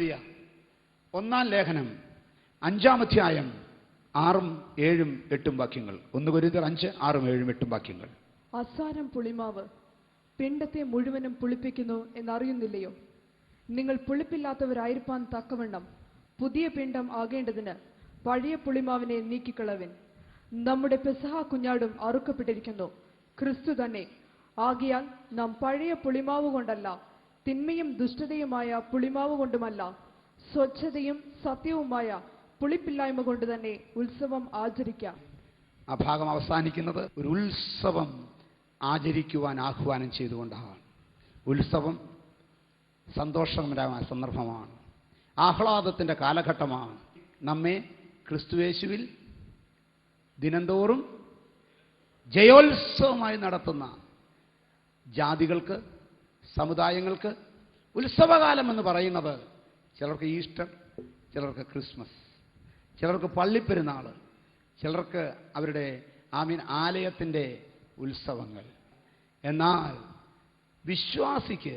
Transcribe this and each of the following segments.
എഴുതിയ 1 ലേഖനം 5-ാം അധ്യായം 6, 7, 8 വാക്യങ്ങൾ. 1 കൊരിന്ത്യർ 5, 6, 7, 8 വാക്യങ്ങൾ. അസാരം പുളിമാവ് പിണ്ടത്തെ മുഴുവനും പുളിപ്പിക്കുന്നു എന്നറിയുന്നില്ലയോ? നിങ്ങൾ പുളിപ്പില്ലാത്തവരായിരിക്കാൻ തക്കവണ്ണം പുതിയ പിണ്ടം ആകേണ്ടതിന് പഴയ പുളിമാവിനെ നീക്കിക്കളവിൻ. നമ്മുടെ പെസഹ കുഞ്ഞാടും അറുക്കപ്പെട്ടിരിക്കുന്നു, ക്രിസ്തു തന്നെ. ആകയാൽ നാം പഴയ പുളിമാവ് കൊണ്ടല്ല, തിന്മയും ദുഷ്ടതയുമായ പുളിമാവ് കൊണ്ടുമല്ല, സ്വച്ഛതയും സത്യവുമായ പുളിപ്പില്ലായ്മ കൊണ്ട് തന്നെ ഉത്സവം ആചരിക്കാം. ആ ഭാഗം അവസാനിക്കുന്നത് ഒരു ഉത്സവം ആചരിക്കുവാൻ ആഹ്വാനം ചെയ്തുകൊണ്ടാണ്. ഉത്സവം സന്തോഷകരമായ സന്ദർഭമാണ്, ആഹ്ലാദത്തിൻ്റെ കാലഘട്ടമാണ്. നമ്മെ ക്രിസ്തുയേശുവിൽ ദിനംതോറും ജയോത്സവമായി നടത്തുന്ന ജാതികൾക്ക്, സമുദായങ്ങൾക്ക് ഉത്സവകാലം എന്ന് പറയുന്നത് ചിലർക്ക് ഈസ്റ്റർ, ചിലർക്ക് ക്രിസ്മസ്, ചിലർക്ക് പള്ളിപ്പെരുന്നാൾ, ചിലർക്ക് അവരുടെ ആലയത്തിൻ്റെ ഉത്സവങ്ങൾ. എന്നാൽ വിശ്വാസിക്ക്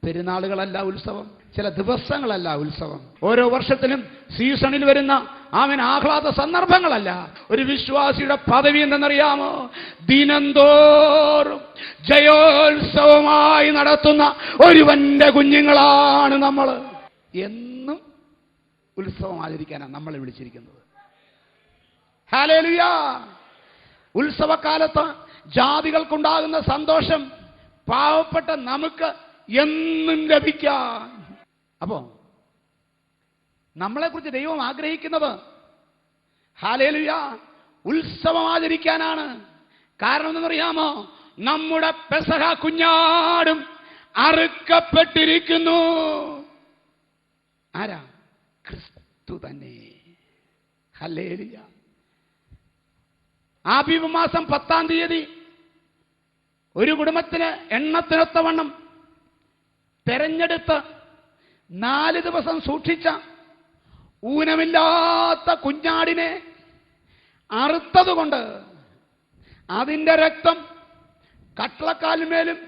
പെരുന്നാളുകളല്ല ഉത്സവം, ചില ദിവസങ്ങളല്ല ഉത്സവം, ഓരോ വർഷത്തിലും സീസണിൽ വരുന്ന ആഹ്ലാദ സന്ദർഭങ്ങളല്ല. ഒരു വിശ്വാസിയുടെ പദവി എന്തെന്നറിയാമോ? ദിനംതോറും ജയോത്സവമായി നടത്തുന്ന ഒരുവന്റെ കുഞ്ഞുങ്ങളാണ് നമ്മൾ. എന്നും ഉത്സവം ആചരിക്കാനാണ് നമ്മളെ വിളിച്ചിരിക്കുന്നത്. ഹല്ലേലൂയ! ഉത്സവകാലത്ത് ജാതികൾക്കുണ്ടാകുന്ന സന്തോഷം പാവപ്പെട്ട നമുക്ക് എന്നും ലഭിക്കാൻ. അപ്പോ നമ്മളെക്കുറിച്ച് ദൈവം ആഗ്രഹിക്കുന്നത് ഹല്ലേലൂയ ഉത്സവം ആചരിക്കാനാണ്. കാരണം എന്തെന്നറിയാമോ? നമ്മുടെ പെസഹ കുഞ്ഞാടും അറുക്കപ്പെട്ടിരിക്കുന്നു. ആരാ? ക്രിസ്തു തന്നെ. ഹല്ലേലൂയ! ആബീബ് മാസം 10-ാം തീയതി ഒരു കുടുംബത്തിന് എണ്ണത്തിനൊത്തവണ്ണം തെരഞ്ഞെടുത്ത് 4 ദിവസം സൂക്ഷിച്ച ഊനമില്ലാത്ത കുഞ്ഞാടിനെ അറുത്തതുകൊണ്ട് അതിൻ്റെ രക്തം കട്ലക്കാലിന്മേലും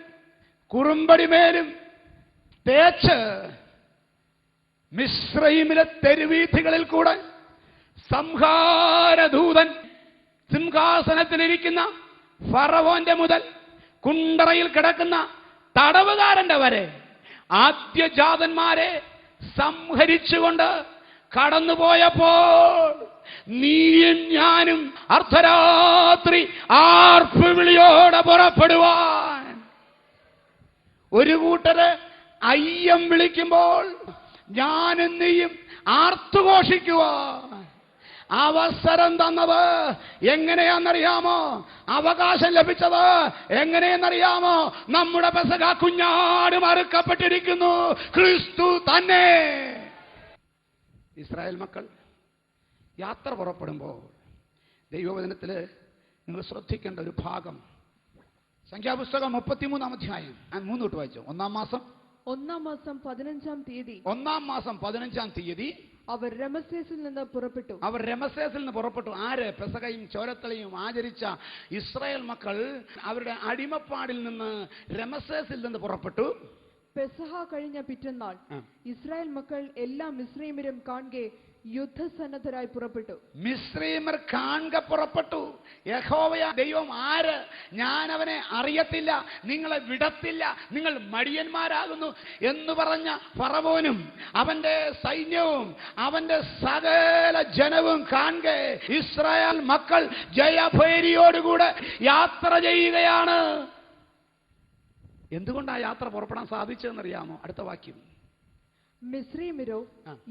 കുറുമ്പടിമേലും തേച്ച് മിസ്രയീമിലെ തെരുവീഥികളിൽ കൂടെ സംഹാരദൂതൻ സിംഹാസനത്തിലിരിക്കുന്ന ഫറവോന്റെ മുതൽ കുണ്ടറയിൽ കിടക്കുന്ന തടവുകാരന്റെ വരെ ആദ്യജാതന്മാരെ സംഹരിച്ചുകൊണ്ട് കടന്നുപോയപ്പോൾ നീയും ഞാനും അർദ്ധരാത്രി ആർപ്പുവിളിയോടെ പുറപ്പെടുവാൻ, ഒരു കൂട്ടര് അയ്യം വിളിക്കുമ്പോൾ ഞാനും നീയും ആർത്തുഘോഷിക്കുവാൻ അവസരം തന്നത് എങ്ങനെയാണെന്നറിയാമോ? അവകാശം ലഭിച്ചത് എങ്ങനെയെന്നറിയാമോ? നമ്മുടെ പെസഹ കുഞ്ഞാട് അറുക്കപ്പെട്ടിരിക്കുന്നു, ക്രിസ്തു തന്നെ. ഇസ്രായേൽ മക്കൾ യാത്ര പുറപ്പെടുമ്പോൾ ദൈവവചനത്തിൽ നിങ്ങൾ ശ്രദ്ധിക്കേണ്ട ഒരു ഭാഗം, സംഖ്യാപുസ്തകം 33-ാം അധ്യായം 3 തൊട്ട് വായിച്ചു. 1-ാം മാസം 15-ാം തീയതി 1-ാം മാസം 15-ാം തീയതി അവർ രമസേസിൽ നിന്ന് പുറപ്പെട്ടു. ആര്? പെസഹയും ചോരത്തളിയും ആചരിച്ച ഇസ്രായേൽ മക്കൾ അവരുടെ അടിമപ്പാടിൽ നിന്ന് രമസേസിൽ നിന്ന് പുറപ്പെട്ടു. പെസഹ കഴിഞ്ഞ പിറ്റന്നാൾ ഇസ്രായേൽ മക്കൾ എല്ലാ മിസ്രയീമ്യരും കാണെ യുദ്ധസന്നദ്ധരായി പുറപ്പെട്ടു. മിസ്രയീമ്യർ കാണെ പുറപ്പെട്ടു. യഹോവയ ദൈവം ആര്? ഞാൻ അവനെ അറിയത്തില്ല, നിങ്ങളെ വിടത്തില്ല, നിങ്ങൾ മടിയന്മാരാകുന്നു എന്ന് പറഞ്ഞ ഫറവോനും അവന്റെ സൈന്യവും അവന്റെ സകല ജനവും കാണെ ഇസ്രായേൽ മക്കൾ ജയഭേരിയോടുകൂടെ യാത്ര ചെയ്യുകയാണ്. എന്തുകൊണ്ടാ യാത്ര പുറപ്പെടാൻ സാധിച്ചതെന്നറിയാമോ? അടുത്ത വാക്യം, മിസ്രയീമ്യരോ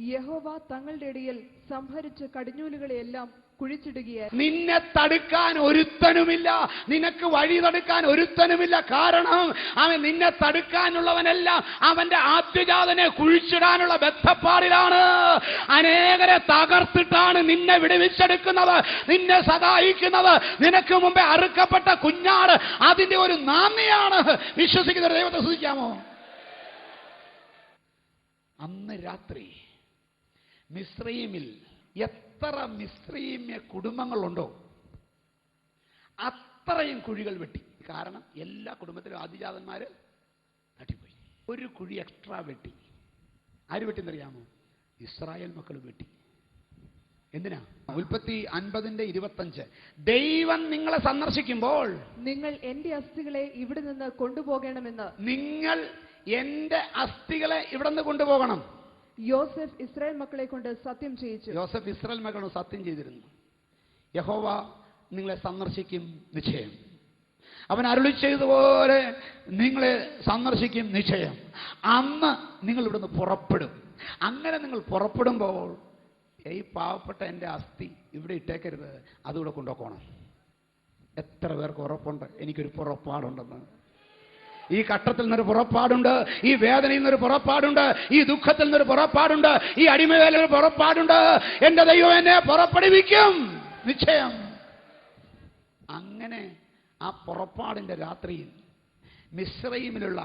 യഹോവ തങ്ങളുടെ ഇടയിൽ സംഹരിച്ച കടിഞ്ഞൂലുകളെയെല്ലാം കുഴിച്ചിടുകയായിരുന്നു. നിന്നെ തടുക്കാൻ ഒരുത്തനുമില്ല, നിനക്ക് വഴി തടുക്കാൻ ഒരുത്തനുമില്ല. കാരണം അവൻ നിന്നെ തടുക്കാനുള്ളവനെല്ലാം അവന്റെ ആദ്യജാതനെ കുഴിച്ചിടാനുള്ള ബദ്ധപ്പാടിലാണ്. അനേകരെ തകർത്തിട്ടാണ് നിന്നെ വിടുവിച്ചെടുക്കുന്നത്, നിന്നെ സഹായിക്കുന്നത്. നിനക്ക് മുമ്പേ അറുക്കപ്പെട്ട കുഞ്ഞാട് അതിന്റെ ഒരു നാന്ദിയാണ്. വിശ്വസിക്കുന്ന ദൈവത്തെ സ്തുതിക്കാമോ? അന്ന് രാത്രി മിസ്രയീമിൽ എത്ര മിസ്രയീമ്യ കുടുംബങ്ങളുണ്ടോ അത്രയും കുഴികൾ വെട്ടി. കാരണം എല്ലാ കുടുംബത്തിലും ആദിജാതന്മാര് തട്ടിപ്പോയി. ഒരു കുഴി എക്സ്ട്രാ വെട്ടി. ആര് വെട്ടിന്നറിയാമോ? ഇസ്രായേൽ മക്കൾ വെട്ടി. എന്തിനാ? ഉൽപ്പത്തി 50:25 ദൈവം നിങ്ങളെ സന്ദർശിക്കുമ്പോൾ നിങ്ങൾ എന്റെ അസ്ഥികളെ ഇവിടെ നിന്ന് കൊണ്ടുപോകണമെന്ന്. നിങ്ങൾ എന്റെ അസ്ഥികളെ ഇവിടെ നിന്ന് കൊണ്ടുപോകണം. യോസെഫ് ഇസ്രായേൽ മക്കളെ കൊണ്ട് സത്യം ചെയ്യിച്ചു. യോസെഫ് ഇസ്രായേൽ മക്കളോട് സത്യം ചെയ്തിരുന്നു, യഹോവ നിങ്ങളെ സന്ദർശിക്കും നിശ്ചയം. അവൻ അരുളി ചെയ്തതുപോലെ നിങ്ങളെ സന്ദർശിക്കും നിശ്ചയം. അന്ന് നിങ്ങൾ ഇവിടുന്ന് പുറപ്പെടും. അങ്ങനെ നിങ്ങൾ പുറപ്പെടുമ്പോൾ ഈ പാവപ്പെട്ട എൻ്റെ അസ്ഥി ഇവിടെ ഇട്ടേക്കരുത്, അതുകൂടെ കൊണ്ടുപോകണം. എത്ര പേർക്ക് ഉറപ്പുണ്ട് എനിക്കൊരു പുറപ്പാടുണ്ടെന്ന്? ഈ കട്ടത്തിൽ നിന്നൊരു പുറപ്പാടുണ്ട്, ഈ വേദനയിൽ നിന്നൊരു പുറപ്പാടുണ്ട്, ഈ ദുഃഖത്തിൽ നിന്നൊരു പുറപ്പാടുണ്ട്, ഈ അടിമവേലൊരു പുറപ്പാടുണ്ട്. എൻ്റെ ദൈവം എന്നെ പുറപ്പെടുവിക്കും നിശ്ചയം. അങ്ങനെ ആ പുറപ്പാടിൻ്റെ രാത്രിയിൽ മിസ്രയീമിലുള്ള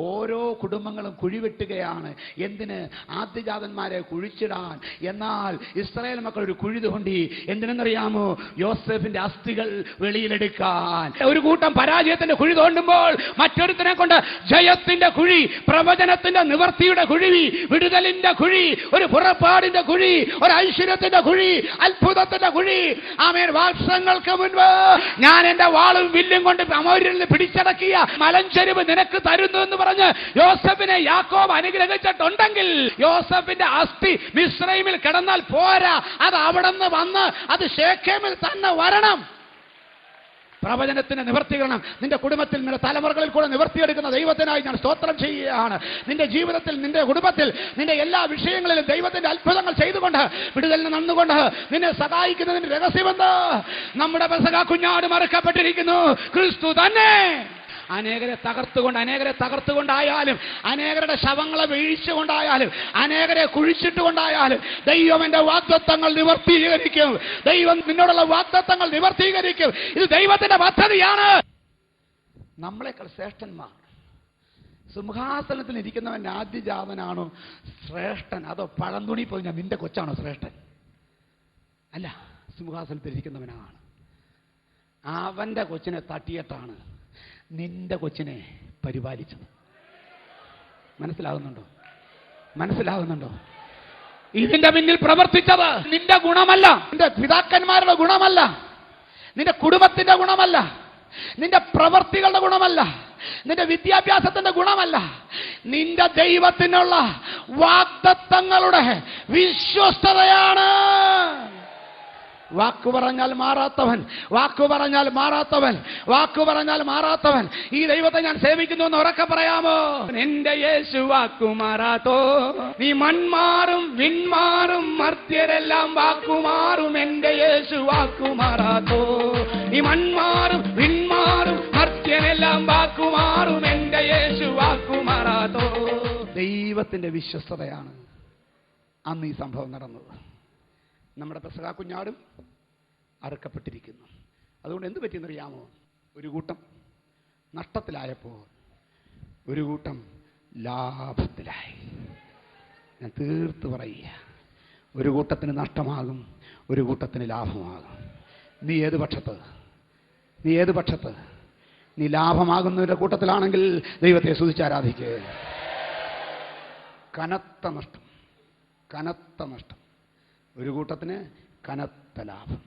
ഓരോ കുടുംബങ്ങളും കുഴിവെട്ടുകയാണ്. എന്തിന്? ആദ്യജാതന്മാരെ കുഴിച്ചിടാൻ. എന്നാൽ ഇസ്രായേൽ മക്കൾ ഒരു കുഴി തോണ്ടി. എന്തിനെന്നറിയാമോ? യോസേഫിന്റെ അസ്ഥികൾ വെളിയിലെടുക്കാൻ. ഒരു കൂട്ടം പരാജയത്തിന്റെ കുഴി തോണ്ടുമ്പോൾ മറ്റൊരുത്തനെ കൊണ്ട് ജയത്തിന്റെ കുഴി, പ്രവചനത്തിന്റെ നിവർത്തിയുടെ കുഴി, വിടുതലിന്റെ കുഴി, ഒരു പുറപ്പാടിന്റെ കുഴി, ഒരു ഐശ്വര്യത്തിന്റെ കുഴി, അത്ഭുതത്തിന്റെ കുഴി. ആമേൻ. വർഷങ്ങൾക്ക് മുൻപ് ഞാൻ എന്റെ വാളും വില്ലും കൊണ്ട് അമോര്യരിൽ പിടിച്ചടക്കിയ മലഞ്ചെരിവ് നിനക്ക് തരുന്നു എന്ന് പറഞ്ഞ് യോസഫിനെ യാക്കോബ് അനുഗ്രഹിച്ചിട്ടുണ്ടെങ്കിൽ യോസഫിന്റെ അസ്ഥി മിസ്രൈമിൽ കിടന്നാൽ പോരാ, അത് അവിടെ നിന്ന് വന്ന് അത് ശേഖേമിൽ തന്നെ വരണം. പ്രവചനത്തിന്റെ നിവർത്തീകരണം നിന്റെ കുടുംബത്തിൽ, നിന്റെ തലമുറകളിൽ കൂടെ നിവർത്തിയെടുക്കുന്ന ദൈവത്തിനായി ഞാൻ സ്തോത്രം ചെയ്യുകയാണ്. നിന്റെ ജീവിതത്തിൽ, നിന്റെ കുടുംബത്തിൽ, നിന്റെ എല്ലാ വിഷയങ്ങളിലും ദൈവത്തിന്റെ അത്ഭുതങ്ങൾ ചെയ്തുകൊണ്ട്, വിടുതലിന് നന്നുകൊണ്ട് നിന്നെ സഹായിക്കുന്നതിന്റെ രഹസ്യമെന്ത്? നമ്മുടെ പെസഹ കുഞ്ഞാട് മറക്കപ്പെട്ടിരിക്കുന്നു, ക്രിസ്തു തന്നെ. അനേകരെ തകർത്തുകൊണ്ടായാലും, അനേകരുടെ ശവങ്ങളെ വീഴ്ചകൊണ്ടായാലും, അനേകരെ കുഴിച്ചിട്ടുകൊണ്ടായാലും ദൈവം എന്റെ വാഗ്ദത്തങ്ങൾ നിവർത്തീകരിക്കും. ദൈവം നിന്നോടുള്ള വാഗ്ദത്തങ്ങൾ നിവർത്തീകരിക്കും. ഇത് ദൈവത്തിന്റെ പദ്ധതിയാണ്. നമ്മളെക്കാൾ ശ്രേഷ്ഠന്മാർ. സിംഹാസനത്തിൽ ഇരിക്കുന്നവൻ ആദ്യജാതനാണോ ശ്രേഷ്ഠൻ, അതോ പഴന്തുണി പോയി നിന്റെ കൊച്ചാണോ ശ്രേഷ്ഠൻ? അല്ല, സിംഹാസനത്തിൽ ഇരിക്കുന്നവനാണ്. അവന്റെ കൊച്ചിനെ തട്ടിയിട്ടാണ് നിന്റെ കൊച്ചിനെ പരിപാലിച്ചത്. മനസ്സിലാകുന്നുണ്ടോ? ഇതിന്റെ പിന്നിൽ പ്രവർത്തിച്ചത് നിന്റെ ഗുണമല്ല, നിന്റെ പിതാക്കന്മാരുടെ ഗുണമല്ല, നിന്റെ കുടുംബത്തിന്റെ ഗുണമല്ല, നിന്റെ പ്രവർത്തികളുടെ ഗുണമല്ല, നിന്റെ വിദ്യാഭ്യാസത്തിന്റെ ഗുണമല്ല, നിന്റെ ദൈവത്തിനുള്ള വാഗ്ദത്തങ്ങളുടെ വിശ്വസ്തതയാണ്. വാക്കുപറഞ്ഞാൽ മാറാത്തവൻ ഈ ദൈവത്തെ ഞാൻ സേവിക്കുന്നു എന്ന് ഉറക്കെ പറയാമോ? എന്റെ യേശു വാക്കുമാറാത്തോ. നീ മൺമാറും വിൺമാറും മർത്യരെല്ലാം വാക്കുമാറും. എന്റെ യേശു വാക്കുമാറാത്തോ. നീ മൺമാറും വിൺമാറും മർത്യരെല്ലാം വാക്കുമാറും. എന്റെ യേശു വാക്കുമാറാത്തോ. ദൈവത്തിന്റെ വിശ്വസ്തതയാണ് അന്ന് ഈ സംഭവം നടന്നത്. നമ്മുടെ പെസഹ കുഞ്ഞാടും അറുക്കപ്പെട്ടിരിക്കുന്നു. അതുകൊണ്ട് എന്ത് പറ്റിയെന്നറിയാമോ? ഒരു കൂട്ടം നഷ്ടത്തിലായപ്പോൾ ഒരു കൂട്ടം ലാഭത്തിലായി. ഞാൻ തീർത്ത് പറയുക, ഒരു കൂട്ടത്തിന് നഷ്ടമാകും, ഒരു കൂട്ടത്തിന് ലാഭമാകും. നീ ഏത് പക്ഷത്ത്? നീ ലാഭമാകുന്നവരുടെ കൂട്ടത്തിലാണെങ്കിൽ ദൈവത്തെ സ്തുതിച്ചാരാധിക്കുക. കനത്ത നഷ്ടം. ഒരു കൂട്ടത്തിന് കനത്ത ലാഭം.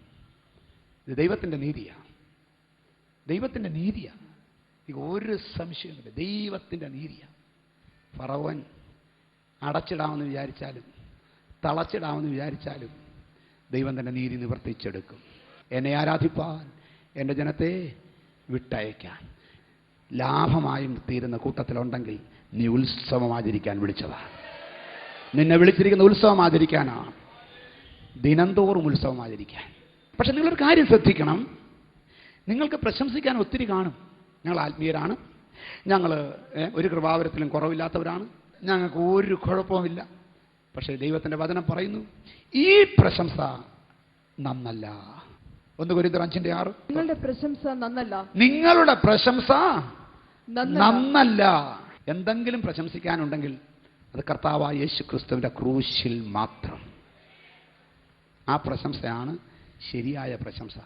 ഇത് ദൈവത്തിൻ്റെ നീതിയാണ്. ഒരു സംശയമില്ല, ദൈവത്തിൻ്റെ നീതിയാണ്. ഫറവോൻ അടച്ചിടാമെന്ന് വിചാരിച്ചാലും തളച്ചിടാമെന്ന് വിചാരിച്ചാലും ദൈവം തന്നെ നീതി നിവർത്തിച്ചെടുക്കും. എന്നെ ആരാധിപ്പാൻ, എൻ്റെ ജനത്തെ വിട്ടയക്കാൻ ലാഭമായും തീരുന്ന കൂട്ടത്തിലുണ്ടെങ്കിൽ നീ ഉത്സവം ആചരിക്കാൻ വിളിച്ചതാണ്. നിന്നെ വിളിച്ചിരിക്കുന്ന ഉത്സവം ആചരിക്കാനാണ്, ദിനംതോറും ഉത്സവം ആചരിക്കാൻ. പക്ഷെ നിങ്ങളൊരു കാര്യം ശ്രദ്ധിക്കണം, നിങ്ങൾക്ക് പ്രശംസിക്കാൻ ഒത്തിരി കാണും. ഞങ്ങൾ ആത്മീയരാണ്, ഞങ്ങൾ ഒരു കൃപാവരത്തിലും കുറവില്ലാത്തവരാണ്, ഞങ്ങൾക്ക് ഒരു കുഴപ്പവുമില്ല. പക്ഷേ ദൈവത്തിൻ്റെ വചനം പറയുന്നു, ഈ പ്രശംസ നന്നല്ല. 1 കൊരിന്ത്യർ 5:6. നിങ്ങളുടെ പ്രശംസ നന്നല്ല. എന്തെങ്കിലും പ്രശംസിക്കാനുണ്ടെങ്കിൽ അത് കർത്താവായ യേശു ക്രിസ്തുവിന്റെ ക്രൂശിൽ മാത്രം. ആ പ്രശംസയാണ് ശരിയായ പ്രശംസ.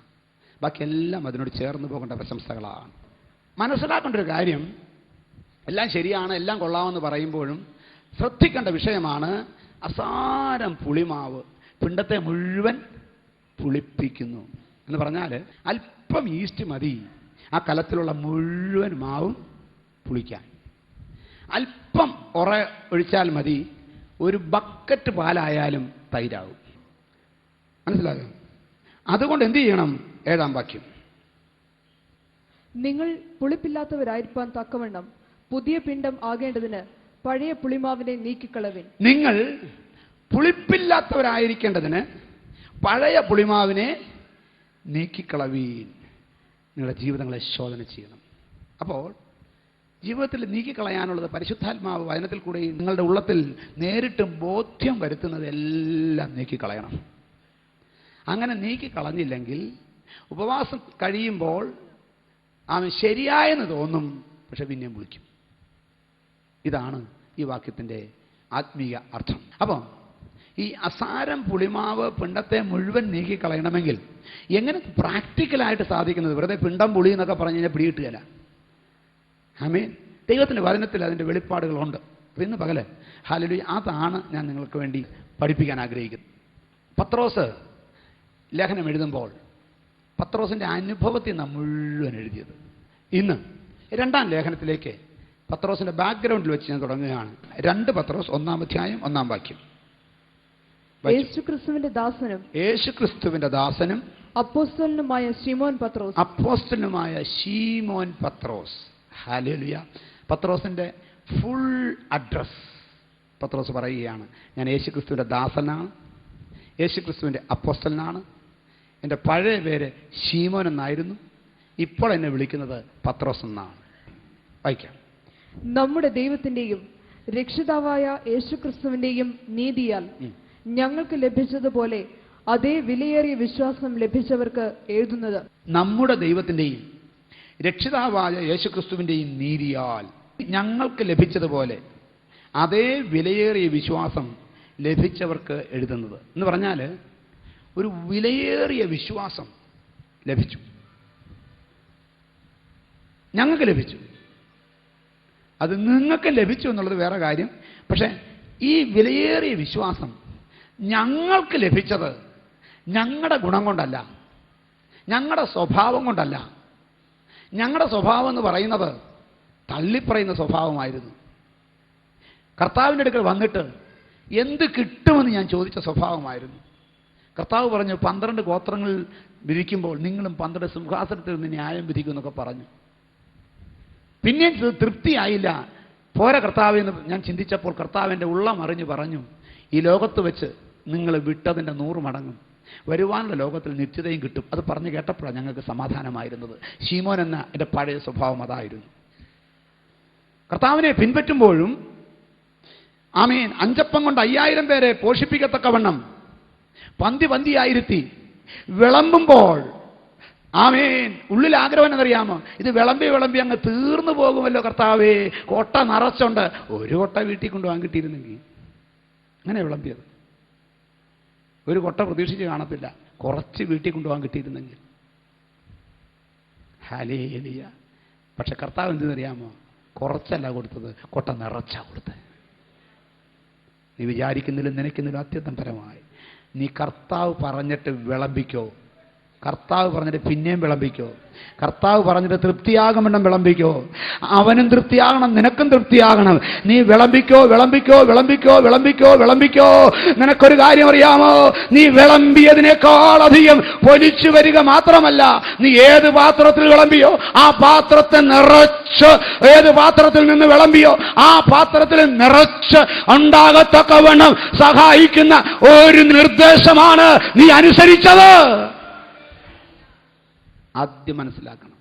ബാക്കിയെല്ലാം അതിനോട് ചേർന്ന് പോകേണ്ട പ്രശംസകളാണ്. മനസ്സിലാക്കേണ്ട ഒരു കാര്യം, എല്ലാം ശരിയാണ്, എല്ലാം കൊള്ളാമെന്ന് പറയുമ്പോഴും ശ്രദ്ധിക്കേണ്ട വിഷയമാണ് അസാരം പുളിമാവ് പിണ്ടത്തെ മുഴുവൻ പുളിപ്പിക്കുന്നു എന്ന് പറഞ്ഞാൽ അല്പം ഈസ്റ്റ് മതി ആ കലത്തിലുള്ള മുഴുവൻ മാവും പുളിക്കാൻ. അല്പം ഒഴിച്ചാൽ മതി ഒരു ബക്കറ്റ് പാലായാലും തൈരാകും. മനസ്സിലായോ? അതുകൊണ്ട് എന്ത് ചെയ്യണം? 7-ാം വാക്യം, നിങ്ങൾ പുളിപ്പില്ലാത്തവരായിരിക്കാൻ തക്കവണ്ണം പുതിയ പിണ്ഡം ആകേണ്ടതിന് പഴയ പുളിമാവിനെ നീക്കിക്കളവിൻ. നിങ്ങൾ പുളിപ്പില്ലാത്തവരായിരിക്കേണ്ടതിന് പഴയ പുളിമാവിനെ നീക്കിക്കളവീൻ. നിങ്ങളുടെ ജീവിതങ്ങളെ ശോധന ചെയ്യണം. അപ്പോൾ ജീവിതത്തിൽ നീക്കിക്കളയാനുള്ളത് പരിശുദ്ധാത്മാവ് വചനത്തിൽ കൂടെയും നിങ്ങളുടെ ഉള്ളത്തിൽ നേരിട്ടും ബോധ്യം വരുത്തുന്നതെല്ലാം നീക്കിക്കളയണം. അങ്ങനെ നീക്കിക്കളഞ്ഞില്ലെങ്കിൽ ഉപവാസം കഴിയുമ്പോൾ അവൻ ശരിയായെന്ന് തോന്നും, പക്ഷെ പിന്നെയും വിളിക്കും. ഇതാണ് ഈ വാക്യത്തിൻ്റെ ആത്മീയ അർത്ഥം. അപ്പം ഈ അസാരം പുളിമാവ് പിണ്ടത്തെ മുഴുവൻ നീക്കിക്കളയണമെങ്കിൽ എങ്ങനെ പ്രാക്ടിക്കലായിട്ട് സാധിക്കുന്നത്? വെറുതെ പിണ്ടം പുളി എന്നൊക്കെ പറഞ്ഞു കഴിഞ്ഞാൽ പിടികിട്ടുകയില്ല. ആമേൻ. ദൈവത്തിൻ്റെ വചനത്തിൽ അതിൻ്റെ വെളിപ്പാടുകളുണ്ട്. അപ്പം ഇന്ന് പകല് ഹല്ലേലൂയ അതാണ് ഞാൻ നിങ്ങൾക്ക് വേണ്ടി പഠിപ്പിക്കാൻ ആഗ്രഹിക്കുന്നത്. പത്രോസ് ലേഖനം എഴുതുമ്പോൾ പത്രോസിൻ്റെ അനുഭവത്തിൽ നാം മുഴുവൻ എഴുതിയത്. ഇന്ന് 2-ാം ലേഖനത്തിലേക്ക് പത്രോസിൻ്റെ ബാക്ക്ഗ്രൗണ്ടിൽ വെച്ച് ഞാൻ തുടങ്ങുകയാണ്. 2 പത്രോസ് 1-ാം അധ്യായം 1-ാം വാക്യം. യേശുക്രിസ്തുവിന്റെ ദാസനും അപ്പോസ്തലനുമായ ശീമോൻ പത്രോസ്. ഹല്ലേലൂയ. പത്രോസിന്റെ ഫുൾ അഡ്രസ് പത്രോസ് പറയുകയാണ്, ഞാൻ യേശുക്രിസ്തുവിന്റെ ദാസനാണ്, യേശുക്രിസ്തുവിന്റെ അപ്പോസ്തലനാണ്. എൻ്റെ പഴയ പേര് ശീമോൻ എന്നായിരുന്നു, ഇപ്പോൾ എന്നെ വിളിക്കുന്നത് പത്രോസ് എന്നാണ്. വായിക്കാം. നമ്മുടെ ദൈവത്തിന്റെയും രക്ഷിതാവായ യേശുക്രിസ്തുവിന്റെയും നീതിയാൽ ഞങ്ങൾക്ക് ലഭിച്ചതുപോലെ അതേ വിലയേറിയ വിശ്വാസം ലഭിച്ചവർക്ക് എഴുതുന്നത്. നമ്മുടെ ദൈവത്തിന്റെയും രക്ഷിതാവായ യേശുക്രിസ്തുവിന്റെയും നീതിയാൽ ഞങ്ങൾക്ക് ലഭിച്ചതുപോലെ അതേ വിലയേറിയ വിശ്വാസം ലഭിച്ചവർക്ക് എഴുതുന്നത് എന്ന് പറഞ്ഞാൽ ഒരു വിലയേറിയ വിശ്വാസം ലഭിച്ചു, ഞങ്ങൾക്ക് ലഭിച്ചു. അത് നിങ്ങൾക്ക് ലഭിച്ചു എന്നുള്ളത് വേറെ കാര്യം. പക്ഷെ ഈ വിലയേറിയ വിശ്വാസം ഞങ്ങൾക്ക് ലഭിച്ചത് ഞങ്ങളുടെ ഗുണം കൊണ്ടല്ല, ഞങ്ങളുടെ സ്വഭാവം കൊണ്ടല്ല. ഞങ്ങളുടെ സ്വഭാവം എന്ന് പറയുന്നത് തള്ളിപ്പറയുന്ന സ്വഭാവമായിരുന്നു. കർത്താവിൻ്റെ അടുക്കൽ വന്നിട്ട് എന്ത് കിട്ടുമെന്ന് ഞാൻ ചോദിച്ച സ്വഭാവമായിരുന്നു. കർത്താവ് പറഞ്ഞു 12 ഗോത്രങ്ങൾ വിധിക്കുമ്പോൾ നിങ്ങളും 12 സിംഹാസനത്തിൽ നിന്ന് ന്യായം വിധിക്കുമെന്നൊക്കെ പറഞ്ഞു. പിന്നെയും തൃപ്തിയായില്ല. പോരാ കർത്താവ് എന്ന് ഞാൻ ചിന്തിച്ചപ്പോൾ കർത്താവിൻ്റെ ഉള്ളം അറിഞ്ഞു പറഞ്ഞു, ഈ ലോകത്ത് വെച്ച് നിങ്ങൾ വിട്ടതിൻ്റെ 100 മടങ്ങും വരുവാനുള്ള ലോകത്തിൽ നിത്യതയും കിട്ടും. അത് പറഞ്ഞു കേട്ടപ്പോഴാണ് ഞങ്ങൾക്ക് സമാധാനമായിരുന്നത്. ശീമോൻ എന്ന എൻ്റെ പഴയ സ്വഭാവം അതായിരുന്നു. കർത്താവിനെ പിൻപറ്റുമ്പോഴും ആമേൻ 5 അപ്പം കൊണ്ട് 5000 പേരെ പോഷിപ്പിക്കത്തക്കവണ്ണം പന്തിയായിരുത്തി വിളമ്പുമ്പോൾ ആമേൻ ഉള്ളിൽ ആഗ്രഹം എന്നറിയാമോ? ഇത് വിളമ്പി അങ്ങ് തീർന്നു പോകുമല്ലോ കർത്താവേ, കൊട്ട നിറച്ചുണ്ട്, ഒരു കൊട്ട വീട്ടിൽ കൊണ്ടുപോകാൻ കിട്ടിയിരുന്നെങ്കിൽ. അങ്ങനെ വിളമ്പിയത്. ഒരു കൊട്ട പ്രതീക്ഷിച്ച് കാണത്തില്ല, കുറച്ച് വീട്ടിൽ കൊണ്ടുപോകാൻ കിട്ടിയിരുന്നെങ്കിൽ. ഹല്ലേലൂയ. പക്ഷെ കർത്താവ് എന്തെന്നറിയാമോ? കുറച്ചല്ല കൊടുത്തത്, കൊട്ട നിറച്ചാ കൊടുത്തത്. നീ വിചാരിക്കുന്നില്ല, നനയ്ക്കുന്നില്ല, അത്യന്തം പരമായി നീ കർത്താവ് പറഞ്ഞിട്ട് വിളമ്പിക്കോ. കർത്താവ് പറഞ്ഞിട്ട് പിന്നെയും വിളമ്പിക്കോ. കർത്താവ് പറഞ്ഞിട്ട് തൃപ്തിയാകമെണ്ണം വിളമ്പിക്കോ. അവനും തൃപ്തിയാകണം, നിനക്കും തൃപ്തിയാകണം. നീ വിളമ്പിക്കോ. നിനക്കൊരു കാര്യം അറിയാമോ? നീ വിളമ്പിയതിനേക്കാൾ അധികം പൊലിച്ചു വരിക മാത്രമല്ല, നീ ഏത് പാത്രത്തിൽ വിളമ്പിയോ ആ പാത്രത്തെ നിറച്ച്, ഏത് പാത്രത്തിൽ നിന്ന് വിളമ്പിയോ ആ പാത്രത്തിൽ നിറച്ച് ഉണ്ടാകത്തക്കവണ്ണം സഹായിക്കുന്ന ഒരു നിർദ്ദേശമാണ് നീ അനുസരിച്ചത്. ആദ്യം മനസ്സിലാക്കണം,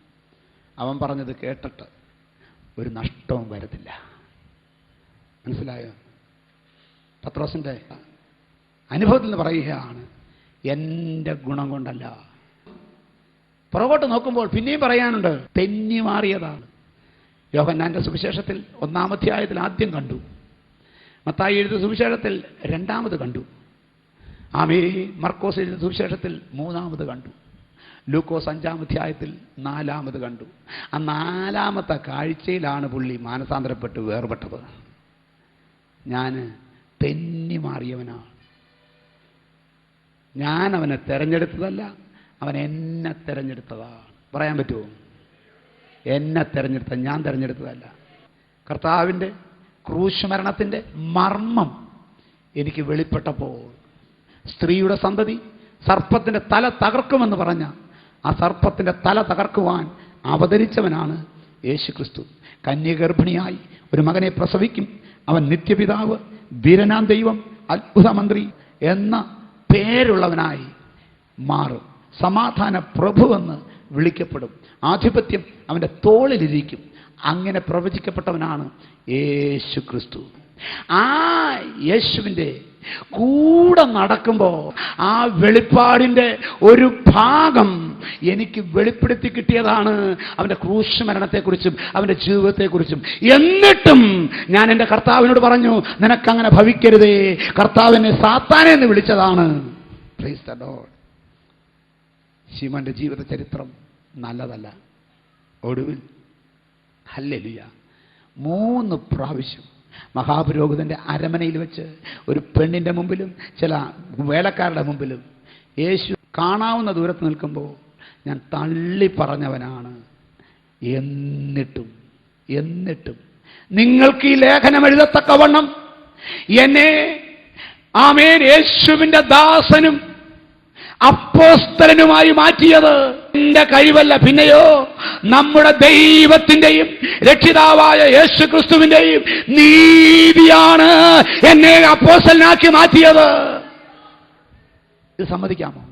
അവൻ പറഞ്ഞത് കേട്ടിട്ട് ഒരു നഷ്ടവും വരത്തില്ല. മനസ്സിലായോ? പത്രോസിന്റെ അനുഭവത്തിൽ നിന്ന് പറയുകയാണ്, എൻ്റെ ഗുണം കൊണ്ടല്ല. പുറകോട്ട് നോക്കുമ്പോൾ പിന്നെയും പറയാനുണ്ട്, തെന്നി മാറിയതാണ്. യോഹന്നാന്റെ സുവിശേഷത്തിൽ 1-ാം അധ്യായത്തിൽ ആദ്യം കണ്ടു, മത്തായി എഴുതിയ സുവിശേഷത്തിൽ 2ാമത് കണ്ടു, മർക്കോസ് എഴുതിയ സുവിശേഷത്തിൽ 3ാമത് കണ്ടു, ലൂക്കോസ് 5-ാം അധ്യായത്തിൽ 4ാമത് കണ്ടു. ആ 4ാമത്തെ കാഴ്ചയിലാണ് പുള്ളി മാനസാന്തരപ്പെട്ട് വേർപെട്ടത്. ഞാൻ തെന്നി മാറിയവനാണ്. ഞാൻ അവനെ തെരഞ്ഞെടുത്തതല്ല, അവൻ എന്നെ തെരഞ്ഞെടുത്തതാണ്. പറയാൻ പറ്റുമോ? എന്നെ തെരഞ്ഞെടുത്ത, ഞാൻ തെരഞ്ഞെടുത്തതല്ല. കർത്താവിൻ്റെ ക്രൂശ് മരണത്തിൻ്റെ മർമ്മം എനിക്ക് വെളിപ്പെട്ടപ്പോൾ, സ്ത്രീയുടെ സന്തതി സർപ്പത്തിൻ്റെ തല തകർക്കുമെന്ന് പറഞ്ഞ ആ സർപ്പത്തിൻ്റെ തല തകർക്കുവാൻ അവതരിച്ചവനാണ് യേശു ക്രിസ്തു. കന്യഗർഭിണിയായി ഒരു മകനെ പ്രസവിക്കും. അവൻ നിത്യപിതാവ്, വീരനാം ദൈവം, അത്ഭുതമന്ത്രി എന്ന പേരുള്ളവനായി മാറും. സമാധാന പ്രഭുവെന്ന് വിളിക്കപ്പെടും. ആധിപത്യം അവൻ്റെ തോളിലിരിക്കും. അങ്ങനെ പ്രവചിക്കപ്പെട്ടവനാണ് യേശു ക്രിസ്തു. ആ യേശുവിൻ്റെ കൂടെ നടക്കുമ്പോൾ ആ വെളിപ്പാടിൻ്റെ ഒരു ഭാഗം എനിക്ക് വെളിപ്പെടുത്തി കിട്ടിയതാണ് അവൻ്റെ ക്രൂശ് മരണത്തെക്കുറിച്ചും അവൻ്റെ ജീവിതത്തെക്കുറിച്ചും. എന്നിട്ടും ഞാൻ എൻ്റെ കർത്താവിനോട് പറഞ്ഞു, നിനക്കങ്ങനെ ഭവിക്കരുതേ, കർത്താവിനെ സാത്താനെ എന്ന് വിളിച്ചതാണ്. Praise the Lord. ശിമോന്റെ ജീവിത ചരിത്രം നല്ലതല്ല. ഒടുവിൽ ഹല്ലേലൂയ 3 പ്രാവശ്യം മഹാപുരോഹിതൻ്റെ അരമനയിൽ വെച്ച് ഒരു പെണ്ണിൻ്റെ മുമ്പിലും ചില വേലക്കാരുടെ മുമ്പിലും യേശു കാണാവുന്ന ദൂരത്ത് നിൽക്കുമ്പോൾ ഞാൻ തള്ളി പറഞ്ഞവനാണ്. എന്നിട്ടും നിങ്ങൾക്ക് ഈ ലേഖനം എഴുതത്തക്കവണ്ണം എന്നെ ആമേൻ യേശുവിൻ്റെ ദാസനും അപ്പോസ്തലനുമായി മാറ്റിയത് എന്റെ കഴിവല്ല, പിന്നെയോ നമ്മുടെ ദൈവത്തിന്റെയും രക്ഷിതാവായ യേശു ക്രിസ്തുവിന്റെയും നീതിയാണ് എന്നെ അപ്പോസ്തലനാക്കി മാറ്റിയത്. ഇത് സമ്മതിക്കാമോ?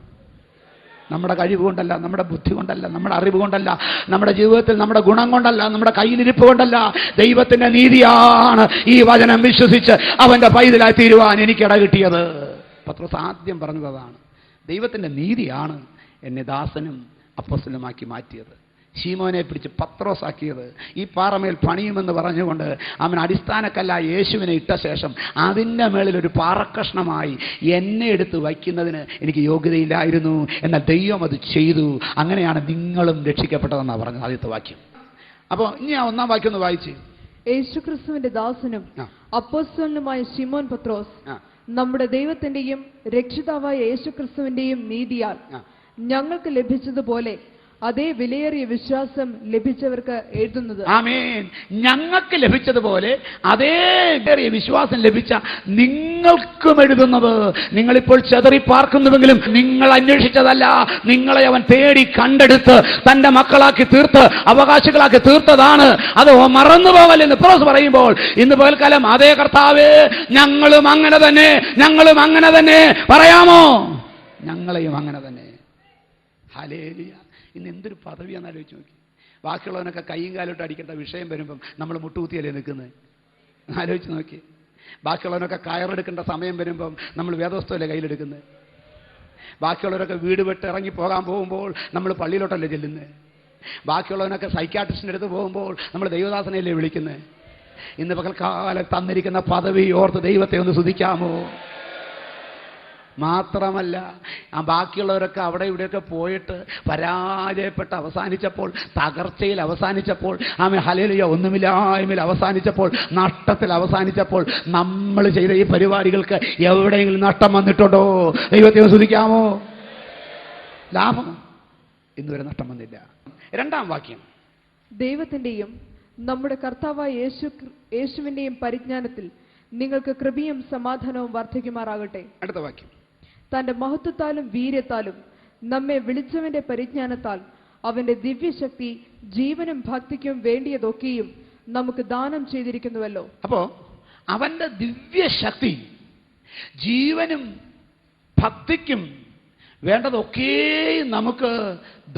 നമ്മുടെ കഴിവ് കൊണ്ടല്ല, നമ്മുടെ ബുദ്ധി കൊണ്ടല്ല, നമ്മുടെ അറിവ് കൊണ്ടല്ല, നമ്മുടെ ജീവിതത്തിൽ നമ്മുടെ ഗുണം കൊണ്ടല്ല, നമ്മുടെ കയ്യിലിരിപ്പ് കൊണ്ടല്ല. ദൈവത്തിന്റെ നീതിയാണ് ഈ വചനം വിശ്വസിച്ച് അവന്റെ പൈതലായി തീരുവാൻ എനിക്കിട കിട്ടിയത്. പത്രോസ് ആദ്യം പറഞ്ഞത് അതാണ്. ദൈവത്തിൻ്റെ നീതിയാണ് എന്നെ ദാസനും അപ്പോസ്തലനുമാക്കി മാറ്റിയത്. ശീമോനെ പിടിച്ച് പത്രോസാക്കിയത്. ഈ പാറമേൽ പണിയുമെന്ന് പറഞ്ഞുകൊണ്ട് അവൻ അടിസ്ഥാനക്കല്ല യേശുവിനെ ഇട്ട ശേഷം അതിൻ്റെ മേളിലൊരു പാറക്കഷ്ണമായി എന്നെ എടുത്ത് വയ്ക്കുന്നതിന് എനിക്ക് യോഗ്യതയില്ലായിരുന്നു. എന്നാൽ ദൈവം അത് ചെയ്തു. അങ്ങനെയാണ് നിങ്ങളും രക്ഷിക്കപ്പെട്ടതെന്നാണ് പറഞ്ഞത് ആദ്യത്തെ വാക്യം. അപ്പോൾ ഇനി ആ 1-ാം വാക്യം ഒന്ന് വായിച്ച്. യേശുക്രിസ്തുവിന്റെ ദാസനും അപ്പോസ്തലനുമായ ശിമോൻ പത്രോസ് നമ്മുടെ ദൈവത്തിന്റെയും രക്ഷിതാവായ യേശുക്രിസ്തുവിന്റെയും നീതിയാൽ ഞങ്ങൾക്ക് ലഭിച്ചതുപോലെ അതേ വിലയേറിയ വിശ്വാസം ലഭിച്ചവർക്ക് എഴുതുന്നത്. ആമേൻ. ഞങ്ങൾക്ക് ലഭിച്ചതുപോലെ അതേ വിലയേറിയ വിശ്വാസം ലഭിച്ച നിങ്ങൾക്കും എഴുതുന്നത്. നിങ്ങളിപ്പോൾ ചെതറി പാർക്കുന്നുവെങ്കിലും നിങ്ങൾ അന്വേഷിച്ചതല്ല, നിങ്ങളെ അവൻ തേടി കണ്ടെടുത്ത് തന്റെ മക്കളാക്കി തീർത്ത് അവകാശികളാക്കി തീർത്തതാണ്. അത് മറന്നു പോകലെന്ന് പത്രോസ് പറയുമ്പോൾ ഇന്ന് പകൽക്കാലം അതേ കർത്താവേ, ഞങ്ങളും അങ്ങനെ തന്നെ പറയാമോ? ഞങ്ങളെയും അങ്ങനെ തന്നെ. ഹല്ലേലൂയ. ഇന്ന് എന്തൊരു പദവിയാണെന്ന് ആലോചിച്ച് നോക്കി. ബാക്കിയുള്ളവനൊക്കെ കൈയും കാലോട്ട് അടിക്കേണ്ട വിഷയം വരുമ്പം നമ്മൾ മുട്ടുകുത്തിയല്ലേ നിൽക്കുന്നത്? ആലോചിച്ച് നോക്കി. ബാക്കിയുള്ളവനൊക്കെ കയറെടുക്കേണ്ട സമയം വരുമ്പം നമ്മൾ വേദോസ്തവല്ലേ കയ്യിലെടുക്കുന്നത്? ബാക്കിയുള്ളവരൊക്കെ വീട് വിട്ട് ഇറങ്ങി പോകാൻ പോകുമ്പോൾ നമ്മൾ പള്ളിയിലോട്ടല്ലേ ചെല്ലുന്നത്? ബാക്കിയുള്ളവനൊക്കെ സൈക്യാട്രിസ്റ്റിൻ്റെ അടുത്ത് പോകുമ്പോൾ നമ്മൾ ദൈവദാസനെയല്ലേ വിളിക്കുന്നത്? ഇന്ന് പകൽക്കാലം തന്നിരിക്കുന്ന പദവി ഓർത്ത് ദൈവത്തെ ഒന്ന് സ്തുതിക്കാമോ? മാത്രമല്ല, ആ ബാക്കിയുള്ളവരൊക്കെ അവിടെ ഇവിടെയൊക്കെ പോയിട്ട് പരാജയപ്പെട്ട് അവസാനിച്ചപ്പോൾ, തകർച്ചയിൽ അവസാനിച്ചപ്പോൾ, ആമേ ഹല്ലേലൂയ, ഒന്നുമില്ലായ്മയിൽ അവസാനിച്ചപ്പോൾ, നഷ്ടത്തിൽ അവസാനിച്ചപ്പോൾ, നമ്മൾ ചെയ്ത ഈ പരിപാടികൾക്ക് എവിടെയെങ്കിലും നഷ്ടം വന്നിട്ടുണ്ടോ? ദൈവത്തെ സ്തുതിക്കാമോ? ലാഭം ഇന്നുവരെ നഷ്ടം വന്നില്ല. 2-ാം വാക്യം. ദൈവത്തിന്റെയും നമ്മുടെ കർത്താവായ യേശുവിന്റെയും പരിജ്ഞാനത്തിൽ നിങ്ങൾക്ക് കൃപയും സമാധാനവും വർദ്ധിക്കുമാറാകട്ടെ. അടുത്ത വാക്യം. തന്റെ മഹത്വത്താലും വീര്യത്താലും നമ്മെ വിളിച്ചവന്റെ പരിജ്ഞാനത്താൽ അവന്റെ ദിവ്യശക്തി ജീവനും ഭക്തിക്കും വേണ്ടിയതൊക്കെയും നമുക്ക് ദാനം ചെയ്തിരിക്കുന്നുവല്ലോ. അപ്പോ അവന്റെ ദിവ്യശക്തി ജീവനും ഭക്തിക്കും വേണ്ടതൊക്കെയും നമുക്ക്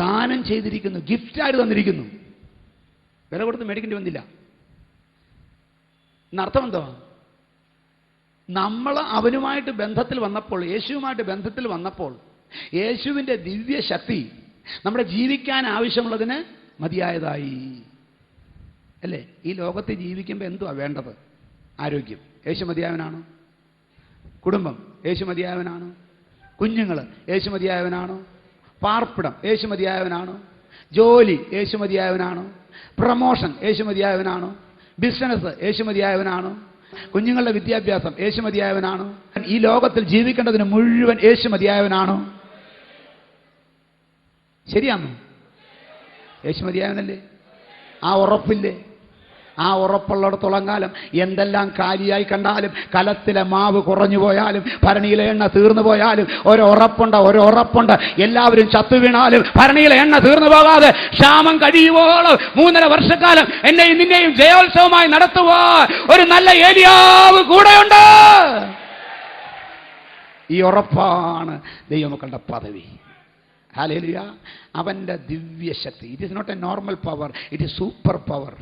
ദാനം ചെയ്തിരിക്കുന്നു. ഗിഫ്റ്റായിട്ട് തന്നിരിക്കുന്നു. വില കൊടുത്ത് മേടിക്കേണ്ടി വന്നില്ല. എന്നർത്ഥം എന്തോ? നമ്മൾ അവനുമായിട്ട് ബന്ധത്തിൽ വന്നപ്പോൾ, യേശുവുമായിട്ട് ബന്ധത്തിൽ വന്നപ്പോൾ, യേശുവിൻ്റെ ദിവ്യശക്തി നമ്മുടെ ജീവിക്കാൻ ആവശ്യമുള്ളതിന് മതിയായതായി. അല്ലേ? ഈ ലോകത്ത് ജീവിക്കുമ്പോൾ എന്തുവാ വേണ്ടത്? ആരോഗ്യം. യേശു മതിയായവനാണോ? കുടുംബം യേശു മതിയായവനാണോ? കുഞ്ഞുങ്ങൾ യേശു മതിയായവനാണോ? പാർപ്പിടം യേശു മതിയായവനാണോ? ജോലി യേശു മതിയായവനാണോ? പ്രമോഷൻ യേശു മതിയായവനാണോ? ബിസിനസ് യേശു മതിയായവനാണോ? കുഞ്ഞുങ്ങളുടെ വിദ്യാഭ്യാസം യേശു മതിയായവനാണോ? ഈ ലോകത്തിൽ ജീവിക്കേണ്ടതിന് മുഴുവൻ യേശു മതിയായവനാണോ? ശരിയാണോ? യേശു മതിയായവനല്ലേ? ആ ഉറപ്പില്ലേ? ആ ഉറപ്പുള്ളിടത്തോളം കാലം എന്തെല്ലാം കാലിയായി കണ്ടാലും, കലത്തിലെ മാവ് കുറഞ്ഞു പോയാലും, ഭരണിയിലെ എണ്ണ തീർന്നു പോയാലും, ഒരുറപ്പുണ്ട്. എല്ലാവരും ചത്തു വീണാലും ഭരണിയിലെ എണ്ണ തീർന്നു പോകാതെ ക്ഷാമം കഴിയുവോളം 3.5 വർഷക്കാലം എന്നെയും നിന്നെയും ജയോത്സവമായി നടത്തുവാൻ ഒരു നല്ല ഏലിയാവ് കൂടെയുണ്ട്. ഈ ഉറപ്പാണ് ദൈവമക്കളുടെ പദവി. ഹല്ലേലൂയ. അവന്റെ ദിവ്യശക്തി. It is not a normal power, it is super power.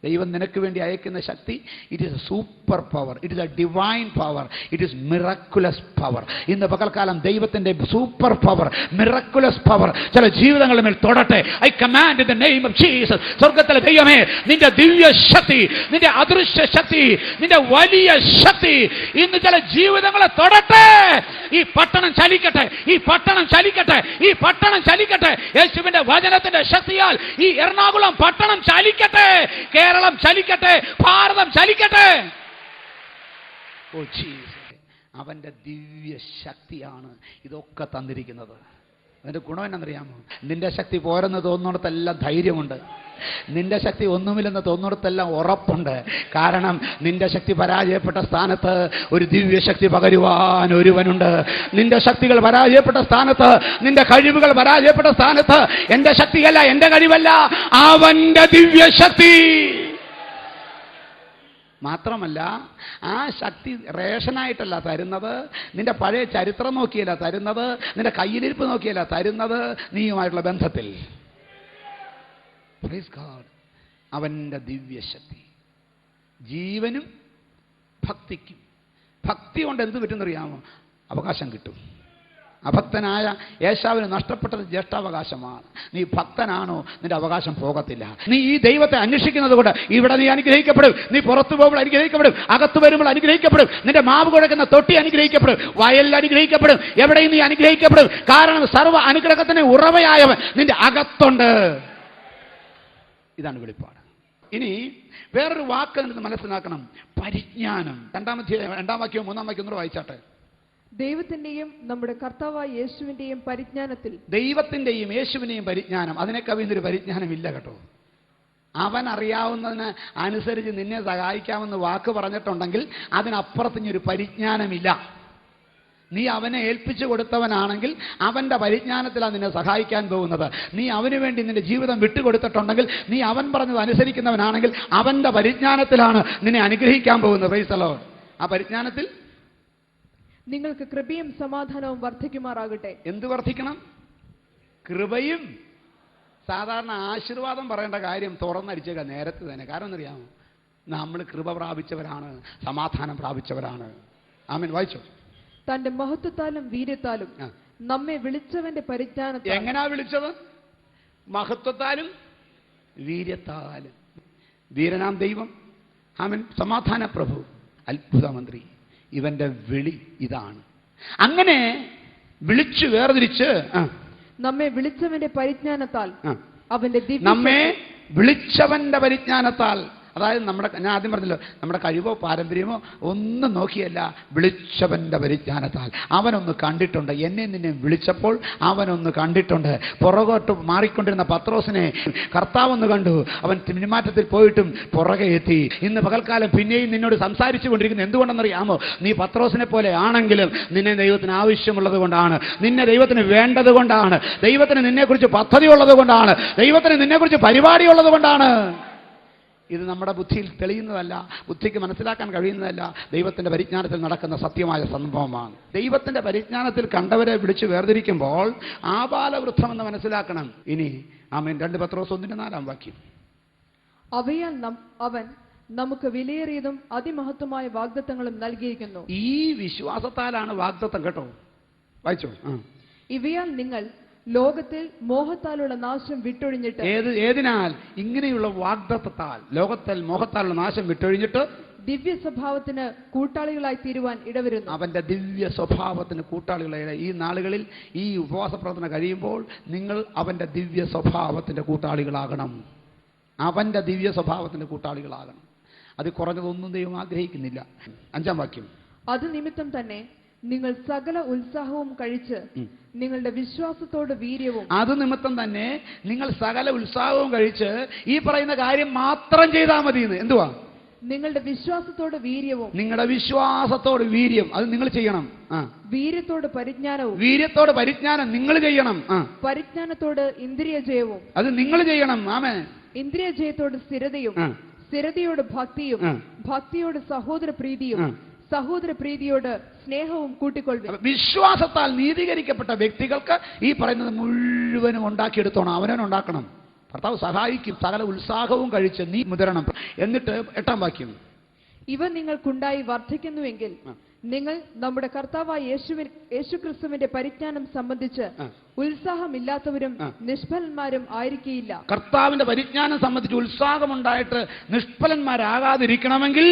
ദൈവം നിനക്ക് വേണ്ടി അയക്കുന്ന ശക്തി it is a super power, it is a divine power, it is miraculous power. ഇന്ന് പകൽക്കാലം ദൈവത്തിന്റെ സൂപ്പർ പവർ, മിറക്കുലസ് പവർ ചില ജീവിതങ്ങളുടെ മേൽ തൊടട്ടെ. I command in the name of Jesus. സ്വർഗ്ഗത്തിലെ ദൈവമേ, നിന്റെ ദിവ്യ ശക്തി, നിന്റെ അദൃശ്യ ശക്തി, നിന്റെ വലിയ ശക്തി ഇന്ന് ചില ജീവിതങ്ങളെ തൊടട്ടെ. ഈ പട്ടണം ചലിക്കട്ടെ, ഈ പട്ടണം ചലിക്കട്ടെ, ഈ പട്ടണം ചലിക്കട്ടെ. യേശുവിന്റെ വചനത്തിന്റെ ശക്തിയാൽ ഈ എറണാകുളം പട്ടണം ചലിക്കട്ടെ, കേരളം ചലിക്കട്ടെ, ഭാരതം ചലിക്കട്ടെ. ഓ ജീസസ്, അവന്റെ ദിവ്യ ശക്തിയാണ് ഇതൊക്കെ തന്നിരിക്കുന്നത്. അതിന്റെ ഗുണം എന്നറിയാമോ? നിന്റെ ശക്തി പോരെന്ന് തോന്നുന്നിടത്തെല്ലാം ധൈര്യമുണ്ട്, നിന്റെ ശക്തി ഒന്നുമില്ലെന്ന് തോന്നുന്നിടത്തെല്ലാം ഉറപ്പുണ്ട്. കാരണം നിന്റെ ശക്തി പരാജയപ്പെട്ട സ്ഥാനത്ത് ഒരു ദിവ്യശക്തി പകരുവാൻ ഒരുവനുണ്ട്. നിന്റെ ശക്തികൾ പരാജയപ്പെട്ട സ്ഥാനത്ത്, നിന്റെ കഴിവുകൾ പരാജയപ്പെട്ട സ്ഥാനത്ത് എന്റെ ശക്തിയല്ല, എന്റെ കഴിവല്ല, അവന്റെ ദിവ്യശക്തി. മാത്രമല്ല ആ ശക്തി റേഷനായിട്ടല്ല തരുന്നത്, നിന്റെ പഴയ ചരിത്രം നോക്കിയല്ല തരുന്നത്, നിന്റെ കയ്യിലിരിപ്പ് നോക്കിയല്ല തരുന്നത്, നീയുമായിട്ടുള്ള ബന്ധത്തിൽ. Praise God. അവന്റെ ദിവ്യശക്തി ജീവനും ഭക്തിക്കും. ഭക്തി കൊണ്ട് എന്ത് പറ്റുന്നറിയാമോ? അവകാശം കിട്ടും. അഭക്തനായ ഏശാവിന് നഷ്ടപ്പെട്ടത് ജ്യേഷ്ഠാവകാശമാണ്. നീ ഭക്തനാണോ, നിന്റെ അവകാശം പോകത്തില്ല. നീ ഈ ദൈവത്തെ അന്വേഷിക്കുന്നത് കൊണ്ട് ഇവിടെ നീ അനുഗ്രഹിക്കപ്പെടും. നീ പുറത്തു പോകുമ്പോൾ അനുഗ്രഹിക്കപ്പെടും, അകത്ത് വരുമ്പോൾ അനുഗ്രഹിക്കപ്പെടും. നിന്റെ മാവ് കുഴക്കുന്ന തൊട്ടി അനുഗ്രഹിക്കപ്പെടും, വയലിൽ അനുഗ്രഹിക്കപ്പെടും, എവിടെയും നീ അനുഗ്രഹിക്കപ്പെടും. കാരണം സർവ്വ അനുഗ്രഹത്തിന് ഉറവയായവൻ നിന്റെ അകത്തുണ്ട്. ഇതാണ് വെളിപ്പാട്. ഇനി വേറൊരു വാക്ക് എന്ന് മനസ്സിലാക്കണം, പരിജ്ഞാനം. 2 വാക്യവും 3 വാക്യവും കൂടെ വായിച്ചാട്ടെ. ദൈവത്തിന്റെയും നമ്മുടെ കർത്താവായ യേശുവിന്റെയും പരിജ്ഞാനത്തിൽ. ദൈവത്തിന്റെയും യേശുവിന്റെയും പരിജ്ഞാനം. അതിനെ കവിഞ്ഞൊരു പരിജ്ഞാനം ഇല്ല കേട്ടോ. അവൻ അറിയാവുന്നതിന് അനുസരിച്ച് നിന്നെ സഹായിക്കാമെന്ന് വാക്ക് പറഞ്ഞിട്ടുണ്ടെങ്കിൽ അതിനപ്പുറത്തിനൊരു പരിജ്ഞാനമില്ല. നീ അവനെ ഏൽപ്പിച്ചു കൊടുത്തവനാണെങ്കിൽ അവന്റെ പരിജ്ഞാനത്തിലാണ് നിന്നെ സഹായിക്കാൻ പോകുന്നത്. നീ അവന് വേണ്ടി നിന്റെ ജീവിതം വിട്ടുകൊടുത്തിട്ടുണ്ടെങ്കിൽ, നീ അവൻ പറഞ്ഞത് അനുസരിക്കുന്നവനാണെങ്കിൽ അവന്റെ പരിജ്ഞാനത്തിലാണ് നിന്നെ അനുഗ്രഹിക്കാൻ പോകുന്നത്. Praise the Lord. ആ പരിജ്ഞാനത്തിൽ നിങ്ങൾക്ക് കൃപയും സമാധാനവും വർദ്ധിക്കുമാറാകട്ടെ. എന്ത് വർദ്ധിക്കണം? കൃപയും. സാധാരണ ആശീർവാദം പറയേണ്ട കാര്യം തുറന്നടിച്ചേക്കാം നേരത്തെ തന്നെ. കാരണം എന്നറിയാമോ? നമ്മൾ കൃപ പ്രാപിച്ചവരാണ്, സമാധാനം പ്രാപിച്ചവരാണ്. ആമേൻ. വായിച്ചോ. തന്റെ മഹത്വത്താലും വീര്യത്താലും നമ്മെ വിളിച്ചവന്റെ പരിജ്ഞാനത്താൽ. എങ്ങനാ വിളിച്ചത്? മഹത്വത്താലും വീര്യത്താലും. വീരനാം ദൈവം, ആമേൻ, സമാധാന പ്രഭു, അത്ഭുത മന്ത്രി. ഇവന്റെ വിളി ഇതാണ്. അങ്ങനെ വിളിച്ചു വേർതിരിച്ച് നമ്മെ വിളിച്ചവന്റെ പരിജ്ഞാനത്താൽ, അവന്റെ നമ്മെ വിളിച്ചവന്റെ പരിജ്ഞാനത്താൽ. അതായത് ഞാൻ ആദ്യം പറഞ്ഞല്ലോ, നമ്മുടെ കഴിവോ പാരമ്പര്യമോ ഒന്നും നോക്കിയല്ല, വിളിച്ചവന്റെ പരിജ്ഞാനത്താൽ. അവനൊന്ന് കണ്ടിട്ടുണ്ട്, എന്നെ നിന്നെ വിളിച്ചപ്പോൾ അവനൊന്ന് കണ്ടിട്ടുണ്ട്. പുറകോട്ട് മാറിക്കൊണ്ടിരുന്ന പത്രോസിനെ കർത്താവൊന്ന് കണ്ടു. അവൻ പിന്മാറ്റത്തിൽ പോയിട്ടും പുറകെ എത്തി. ഇന്ന് പകൽക്കാലം പിന്നെയും നിന്നോട് സംസാരിച്ചു കൊണ്ടിരിക്കുന്നത് എന്തുകൊണ്ടെന്നറിയാമോ? നീ പത്രോസിനെ പോലെ ആണെങ്കിലും നിന്നെ ദൈവത്തിന് ആവശ്യമുള്ളത് കൊണ്ടാണ്, നിന്നെ ദൈവത്തിന് വേണ്ടത് കൊണ്ടാണ്, ദൈവത്തിന് നിന്നെക്കുറിച്ച് പദ്ധതി ഉള്ളത് കൊണ്ടാണ്, ദൈവത്തിന് നിന്നെക്കുറിച്ച് പരിപാടി ഉള്ളത് കൊണ്ടാണ്. ഇത് നമ്മുടെ ബുദ്ധിയിൽ തെളിയുന്നതല്ല, ബുദ്ധിക്ക് മനസ്സിലാക്കാൻ കഴിയുന്നതല്ല, ദൈവത്തിന്റെ പരിജ്ഞാനത്തിൽ നടക്കുന്ന സത്യമായ സംഭവമാണ്. ദൈവത്തിന്റെ പരിജ്ഞാനത്തിൽ കണ്ടവരെ വിളിച്ച് വേർതിരിക്കുമ്പോൾ ആബാലവൃദ്ധമെന്ന് മനസ്സിലാക്കണം. ഇനി ആമേൻ. 2 പത്രോസ് 1:4 വാക്യം. അവയാൽ അവൻ നമുക്ക് വിലയേറിയതും അതിമഹത്വമായ വാഗ്ദത്തങ്ങളും നൽകിയിരിക്കുന്നു. ഈ വിശ്വാസത്താലാണ് വാഗ്ദത്തം കേട്ടോ. വായിച്ചോ. ഇവയാൽ നിങ്ങൾ ലോകത്തിൽ മോഹത്താലുള്ള നാശം വിട്ടൊഴിഞ്ഞിട്ട്. ഏതിനാൽ? ഇങ്ങനെയുള്ള വാഗ്ദത്തത്താൽ, ലോകത്തിൽ മോഹത്താലുള്ള നാശം വിട്ടൊഴിഞ്ഞിട്ട് ദിവ്യ സ്വഭാവത്തിന് കൂട്ടാളികളായി തീരുവാൻ ഇടവരുന്നു. അവന്റെ ദിവ്യ സ്വഭാവത്തിന് കൂട്ടാളികളായി. ഈ നാളുകളിൽ ഈ ഉപവാസ പ്രവർത്തനം കഴിയുമ്പോൾ നിങ്ങൾ അവന്റെ ദിവ്യ സ്വഭാവത്തിന്റെ കൂട്ടാളികളാകണം. അവന്റെ ദിവ്യ സ്വഭാവത്തിന്റെ കൂട്ടാളികളാകണം. അത് കുറഞ്ഞതൊന്നും ദൈവം ആഗ്രഹിക്കുന്നില്ല. 5-ാം വാക്യം. അത് നിമിത്തം തന്നെ നിങ്ങൾ സകല ഉത്സാഹവും കഴിച്ച് നിങ്ങളുടെ വിശ്വാസത്തോട് വീര്യവും. അത് നിമിത്തം തന്നെ നിങ്ങൾ സകല ഉത്സാഹവും കഴിച്ച് ഈ പറയുന്ന കാര്യം മാത്രം ചെയ്താൽ മതി. എന്തുവാ? നിങ്ങളുടെ വിശ്വാസത്തോട് വീര്യവും. നിങ്ങളുടെ വിശ്വാസത്തോട് വീര്യം, അത് നിങ്ങൾ ചെയ്യണം. വീര്യത്തോട് പരിജ്ഞാനവും. വീര്യത്തോട് പരിജ്ഞാനം നിങ്ങൾ ചെയ്യണം. പരിജ്ഞാനത്തോട് ഇന്ദ്രിയജയവും, അത് നിങ്ങൾ ചെയ്യണം. ആമേൻ. ഇന്ദ്രിയജയത്തോട് സ്ഥിരതയും, സ്ഥിരതയോട് ഭക്തിയും, ഭക്തിയോട് സഹോദര പ്രീതിയും, സഹോദര പ്രീതിയോട് സ്നേഹവും കൂട്ടിക്കൊള്ളുക. വിശ്വാസത്താൽ നീതീകരിക്കപ്പെട്ട വ്യക്തികൾക്ക് ഈ പറയുന്നത് മുഴുവനും ഉണ്ടാക്കിയെടുത്തോണം. അവനുണ്ടാക്കണം. കർത്താവ് സഹായിക്കും. സകല ഉത്സാഹവും കഴിച്ച് നീ മുതിരണം. എന്നിട്ട് 8-ാം വാക്യം. ഇവ നിങ്ങൾക്കുണ്ടായി വർദ്ധിക്കുന്നുവെങ്കിൽ നിങ്ങൾ നമ്മുടെ കർത്താവായ യേശുക്രിസ്തുവിന്റെ പരിജ്ഞാനം സംബന്ധിച്ച് ഉത്സാഹമില്ലാത്തവരും നിഷ്ഫലന്മാരും ആയിരിക്കില്ല. കർത്താവിന്റെ പരിജ്ഞാനം സംബന്ധിച്ച് ഉത്സാഹമുണ്ടായിട്ട് നിഷ്ഫലന്മാരാകാതിരിക്കണമെങ്കിൽ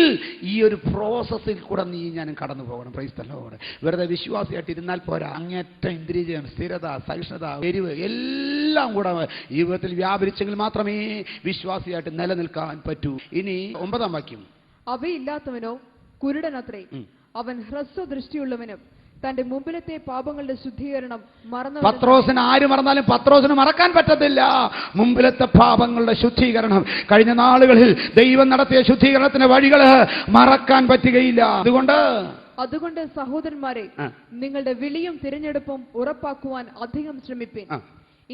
ഈ ഒരു പ്രോസസ്സിൽ കൂടെ നീ ഞാനും കടന്നു പോകണം. Praise the Lord. വെറുതെ വിശ്വാസിയായിട്ട് ഇരുന്നാൽ പോരാ. അങ്ങേറ്റം ഇന്ദ്രിയജയം, സ്ഥിരത, സഹിഷ്ണുത, എരിവ് എല്ലാം കൂടെ ജീവിതത്തിൽ വ്യാപരിച്ചെങ്കിൽ മാത്രമേ വിശ്വാസിയായിട്ട് നിലനിൽക്കാൻ പറ്റൂ. ഇനി 9-ാം വാക്യം. അവയില്ലാത്തവനോ കുരുടനത്രേ, അവൻ ഹ്രസ്വദൃഷ്ടിയുള്ളവനും തന്റെ മുമ്പിലത്തെ പാപങ്ങളുടെ ശുദ്ധീകരണം മറന്നു. പത്രോസിന് ആര് മറന്നാലും പത്രോസിന് മറക്കാൻ പറ്റത്തില്ല. മുമ്പിലത്തെ പാപങ്ങളുടെ ശുദ്ധീകരണം, കഴിഞ്ഞ നാളുകളിൽ ദൈവം നടത്തിയ ശുദ്ധീകരണത്തിന്റെ വഴികൾ മറക്കാൻ പറ്റുകയില്ല. അതുകൊണ്ട് സഹോദരന്മാരെ, നിങ്ങളുടെ വിളിയും തിരഞ്ഞെടുപ്പും ഉറപ്പാക്കുവാൻ അധികം ശ്രമിപ്പിൻ.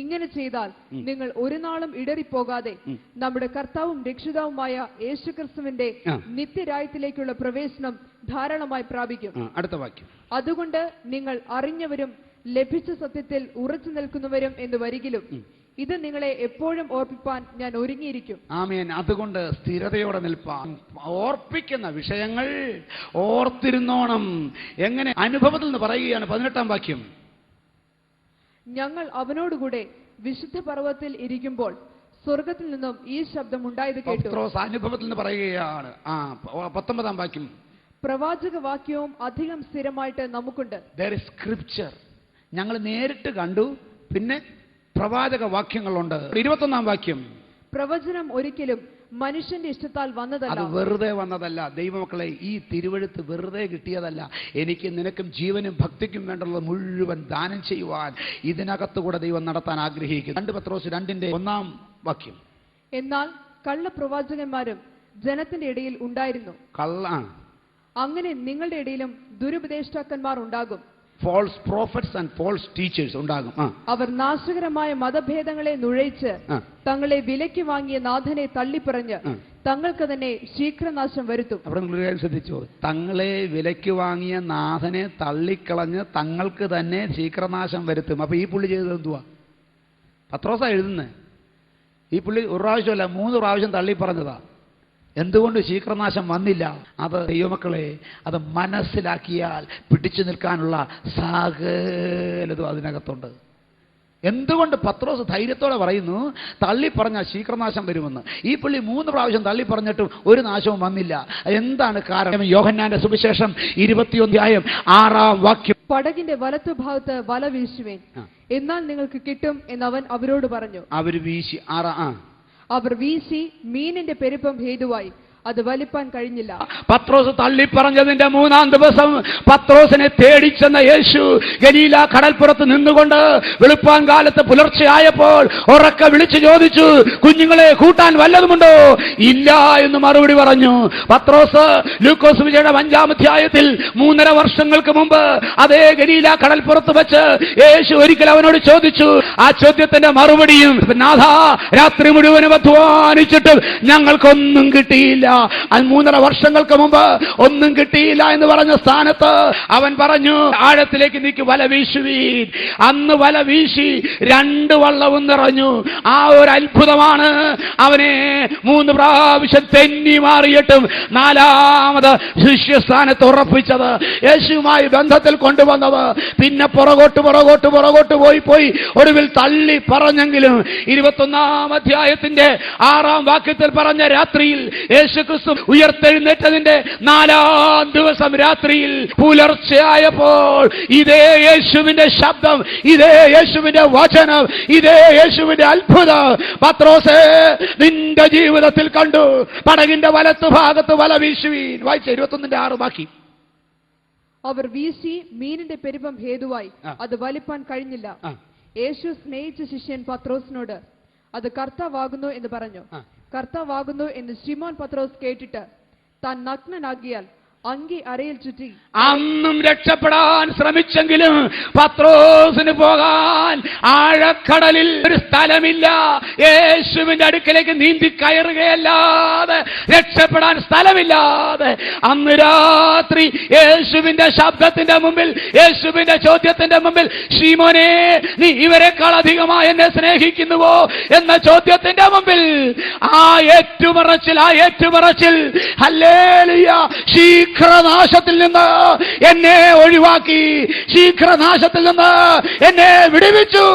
ഇങ്ങനെ ചെയ്താൽ നിങ്ങൾ ഒരു നാളും ഇടറിപ്പോകാതെ നമ്മുടെ കർത്താവും രക്ഷിതാവുമായ യേശുക്രിസ്തുവിന്റെ നിത്യരാജ്യത്തിലേക്കുള്ള പ്രവേശനം ധാരാളമായി പ്രാപിക്കും. അടുത്ത വാക്യം. അതുകൊണ്ട് നിങ്ങൾ അറിഞ്ഞവരും ലഭിച്ച സത്യത്തിൽ ഉറച്ചു നിൽക്കുന്നവരും എന്ന് വരികിലും ഇത് നിങ്ങളെ എപ്പോഴും ഓർപ്പിപ്പാൻ ഞാൻ ഒരുങ്ങിയിരിക്കും. ആമേൻ. അതുകൊണ്ട് സ്ഥിരതയോടെ നിൽപ്പാൻ, ഓർപ്പിക്കുന്ന വിഷയങ്ങൾ ഓർത്തിരുന്നോണം. എങ്ങനെ? അനുഭവത്തിൽ നിന്ന് പറയുകയാണ്. 18-ാം വാക്യം. ഞങ്ങൾ അവനോടുകൂടെ വിശുദ്ധ പർവ്വതത്തിൽ ഇരിക്കുമ്പോൾ സ്വർഗത്തിൽ നിന്നും ഈ ശബ്ദം ഉണ്ടായത് കേട്ടു. അനുഭവത്തിൽ നിന്ന് പറയുകയാണ്. 19-ാം വാക്യം. പ്രവാചക വാക്യവും അധികം സ്ഥിരമായിട്ട് നമുക്കുണ്ട്. There is scripture. ഞങ്ങൾ നേരിട്ട് കണ്ടു. പിന്നെ പ്രവാചക വാക്യങ്ങളുണ്ട്. 21-ാം വാക്യം. പ്രവചനം ഒരിക്കലും മനുഷ്യന്റെ ഇഷ്ടത്താൽ വന്നതല്ല. അത് വെറുതെ വന്നതല്ല. ദൈവമക്കളെ, ഈ തിരുവെഴുത്ത് വെറുതെ കിട്ടിയതല്ല. എനിക്ക് നിനക്കും ജീവനും ഭക്തിക്കും വേണ്ടുള്ളത് മുഴുവൻ ദാനം ചെയ്യുവാൻ ഇതിനകത്തുകൂടെ ദൈവം നടത്താൻ ആഗ്രഹിക്കുന്നു. 2 പത്രോസ് 2-ന്റെ 1-ാം വാക്യം. എന്നാൽ കള്ളപ്രവാചകന്മാരും ജനത്തിന്റെ ഇടയിൽ ഉണ്ടായിരുന്നു. അങ്ങനെ നിങ്ങളുടെ ഇടയിലും ദുരുപദേഷ്ടാക്കന്മാർ ഉണ്ടാകും. false prophets and false teachers ഉണ്ടാകും. അവർ നാശകരമായ മതഭേദങ്ങളെ നുഴയിച്ച് തങ്ങളെ വിലയ്ക്ക് വാങ്ങിയ നാഥനെ തള്ളിപ്പറഞ്ഞ് തങ്ങൾക്ക് തന്നെ ശീഘ്രനാശം വരുത്തും. അവിടെ നിങ്ങൾ കാര്യം ശ്രദ്ധിച്ചോ? തങ്ങളെ വിലയ്ക്ക് വാങ്ങിയ നാഥനെ തള്ളിക്കളഞ്ഞ് തങ്ങൾക്ക് തന്നെ ശീഘ്രനാശം വരുത്തും. അപ്പൊ ഈ പുള്ളി ചെയ്തത് എന്തുവാ? പത്രോസാ എഴുതുന്നത്. ഈ പുള്ളി ഒരു പ്രാവശ്യമല്ല 3 പ്രാവശ്യം തള്ളിപ്പറഞ്ഞതാ. എന്തുകൊണ്ട് ശീഘ്രനാശം വന്നില്ല? അത് ദൈവമക്കളെ, അത് മനസ്സിലാക്കിയാൽ പിടിച്ചു നിൽക്കാനുള്ള സകലതും അതിനകത്തുണ്ട്. എന്തുകൊണ്ട് പത്രോസ് ധൈര്യത്തോടെ പറയുന്നു തള്ളിപ്പറഞ്ഞാൽ ശീഘ്രനാശം വരുമെന്ന്? ഈ പുള്ളി 3 പ്രാവശ്യം തള്ളിപ്പറഞ്ഞിട്ടും ഒരു നാശവും വന്നില്ല. എന്താണ് കാരണം? യോഹന്നാന്റെ സുവിശേഷം 21-ാം വാക്യം. പടകിന്റെ വലത്തുഭാഗത്ത് വല വീശുവേൻ, എന്നാൽ നിങ്ങൾക്ക് കിട്ടും എന്നവൻ അവരോട് പറഞ്ഞു. അവർ വീശി മീനിന്റെ പെരുപ്പം ഹേതുവായി അത് വലിപ്പാൻ കഴിഞ്ഞില്ല. പത്രോസ് തള്ളിപ്പറഞ്ഞതിന്റെ 3-ാം ദിവസം പത്രോസിനെ തേടിച്ചെന്ന യേശു ഗലീല കടൽപ്പുറത്ത് നിന്നുകൊണ്ട് വെളുപ്പാൻ കാലത്ത് പുലർച്ചെയായപ്പോൾ ഉറക്കെ വിളിച്ചു ചോദിച്ചു, കുഞ്ഞുങ്ങളെ കൂട്ടാൻ വല്ലതുമുണ്ടോ? ഇല്ല എന്ന് മറുപടി പറഞ്ഞു. പത്രോസ് ലൂക്കോസ് സുവിശേഷം 5-ാം അധ്യായത്തിൽ 3.5 വർഷങ്ങൾക്ക് മുമ്പ് അതേ ഗലീല കടൽപ്പുറത്ത് വെച്ച് യേശു ഒരിക്കൽ അവനോട് ചോദിച്ചു. ആ ചോദ്യത്തിന്റെ മറുപടിയും, നാഥാ, രാത്രി മുഴുവനും അധ്വാനിച്ചിട്ടും ഞങ്ങൾക്കൊന്നും കിട്ടിയില്ല. 3.5 വർഷങ്ങൾക്ക് മുമ്പ് ഒന്നും കിട്ടിയില്ല എന്ന് പറഞ്ഞ സ്ഥാനത്ത് അവൻ പറഞ്ഞു, ആഴത്തിലേക്ക് നീക്കി വല വീശുവീൻ. അന്ന് വല വീശി 2 വള്ളവും നിറഞ്ഞു. ആ ഒരു അത്ഭുതമാണ് അവനെ 3 പ്രാവശ്യം തെന്നി മാറിയിട്ടും 4ാമത് ശിഷ്യസ്ഥാനത്ത് ഉറപ്പിച്ചത്, യേശുവുമായി ബന്ധത്തിൽ കൊണ്ടുവന്നത്. പിന്നെ പുറകോട്ട് പോയി ഒടുവിൽ തള്ളി പറഞ്ഞെങ്കിലും 21-ാം അധ്യായത്തിന്റെ 6-ാം വാക്യത്തിൽ പറഞ്ഞ രാത്രിയിൽ യേശു യേശുക്രിസ്തു ഉയർത്തെഴുന്നേറ്റതിന്റെ 4-ാം ദിവസം രാത്രിയിൽ പുലർച്ചയായപ്പോൾ ഇതേ യേശുവിന്റെ ശബ്ദം, ഇതേ യേശുവിന്റെ വചനം, ഇതേ യേശുവിന്റെ അത്ഭുതം പത്രോസേ നിന്റെ ജീവിതത്തിൽ കണ്ടു. പടകിന്റെ വലത്തുഭാഗത്ത് വല വീശുവീൻ. വായിച്ച 21-6 ബാക്കി. അവർ വീശി മീനിന്റെ പെരുപ്പം ഹേതുവായി അത് വലിപ്പാൻ കഴിഞ്ഞില്ല. യേശു സ്നേഹിച്ച ശിഷ്യൻ പത്രോസിനോട് അത് കർത്താവാകുന്നു എന്ന് പറഞ്ഞു. കർത്താവാകുന്നു എന്ന് ശിമോൻ പത്രോസ് കേട്ടിട്ട് താൻ നഗ്നനാകിയാൽ അങ്കി അരയിൽ ചുറ്റി അന്നും രക്ഷപ്പെടാൻ ശ്രമിച്ചെങ്കിലും പത്രോസിന് പോകാൻ ആഴക്കടലിൽ ഒരു സ്ഥലമില്ല. യേശുവിന്റെ അടുക്കലേക്ക് നീന്തി കയറുകയല്ലാതെ രക്ഷപ്പെടാൻ സ്ഥലമില്ലാതെ അന്ന് രാത്രി യേശുവിന്റെ ശബ്ദത്തിന്റെ മുമ്പിൽ, യേശുവിന്റെ ചോദ്യത്തിന്റെ മുമ്പിൽ, ശീമോനെ നീ ഇവരെക്കാൾ അധികമായി എന്നെ സ്നേഹിക്കുന്നുവോ എന്ന ചോദ്യത്തിന്റെ മുമ്പിൽ ആ ഏറ്റുപറച്ചിൽ ഹല്ലേലൂയ, ശീഘ്രനാശത്തിൽ നിന്ന് എന്നെ ഒഴിവാക്കി, ശീഘ്രനാശത്തിൽ നിന്ന് എന്നെ വിടുവിച്ചു.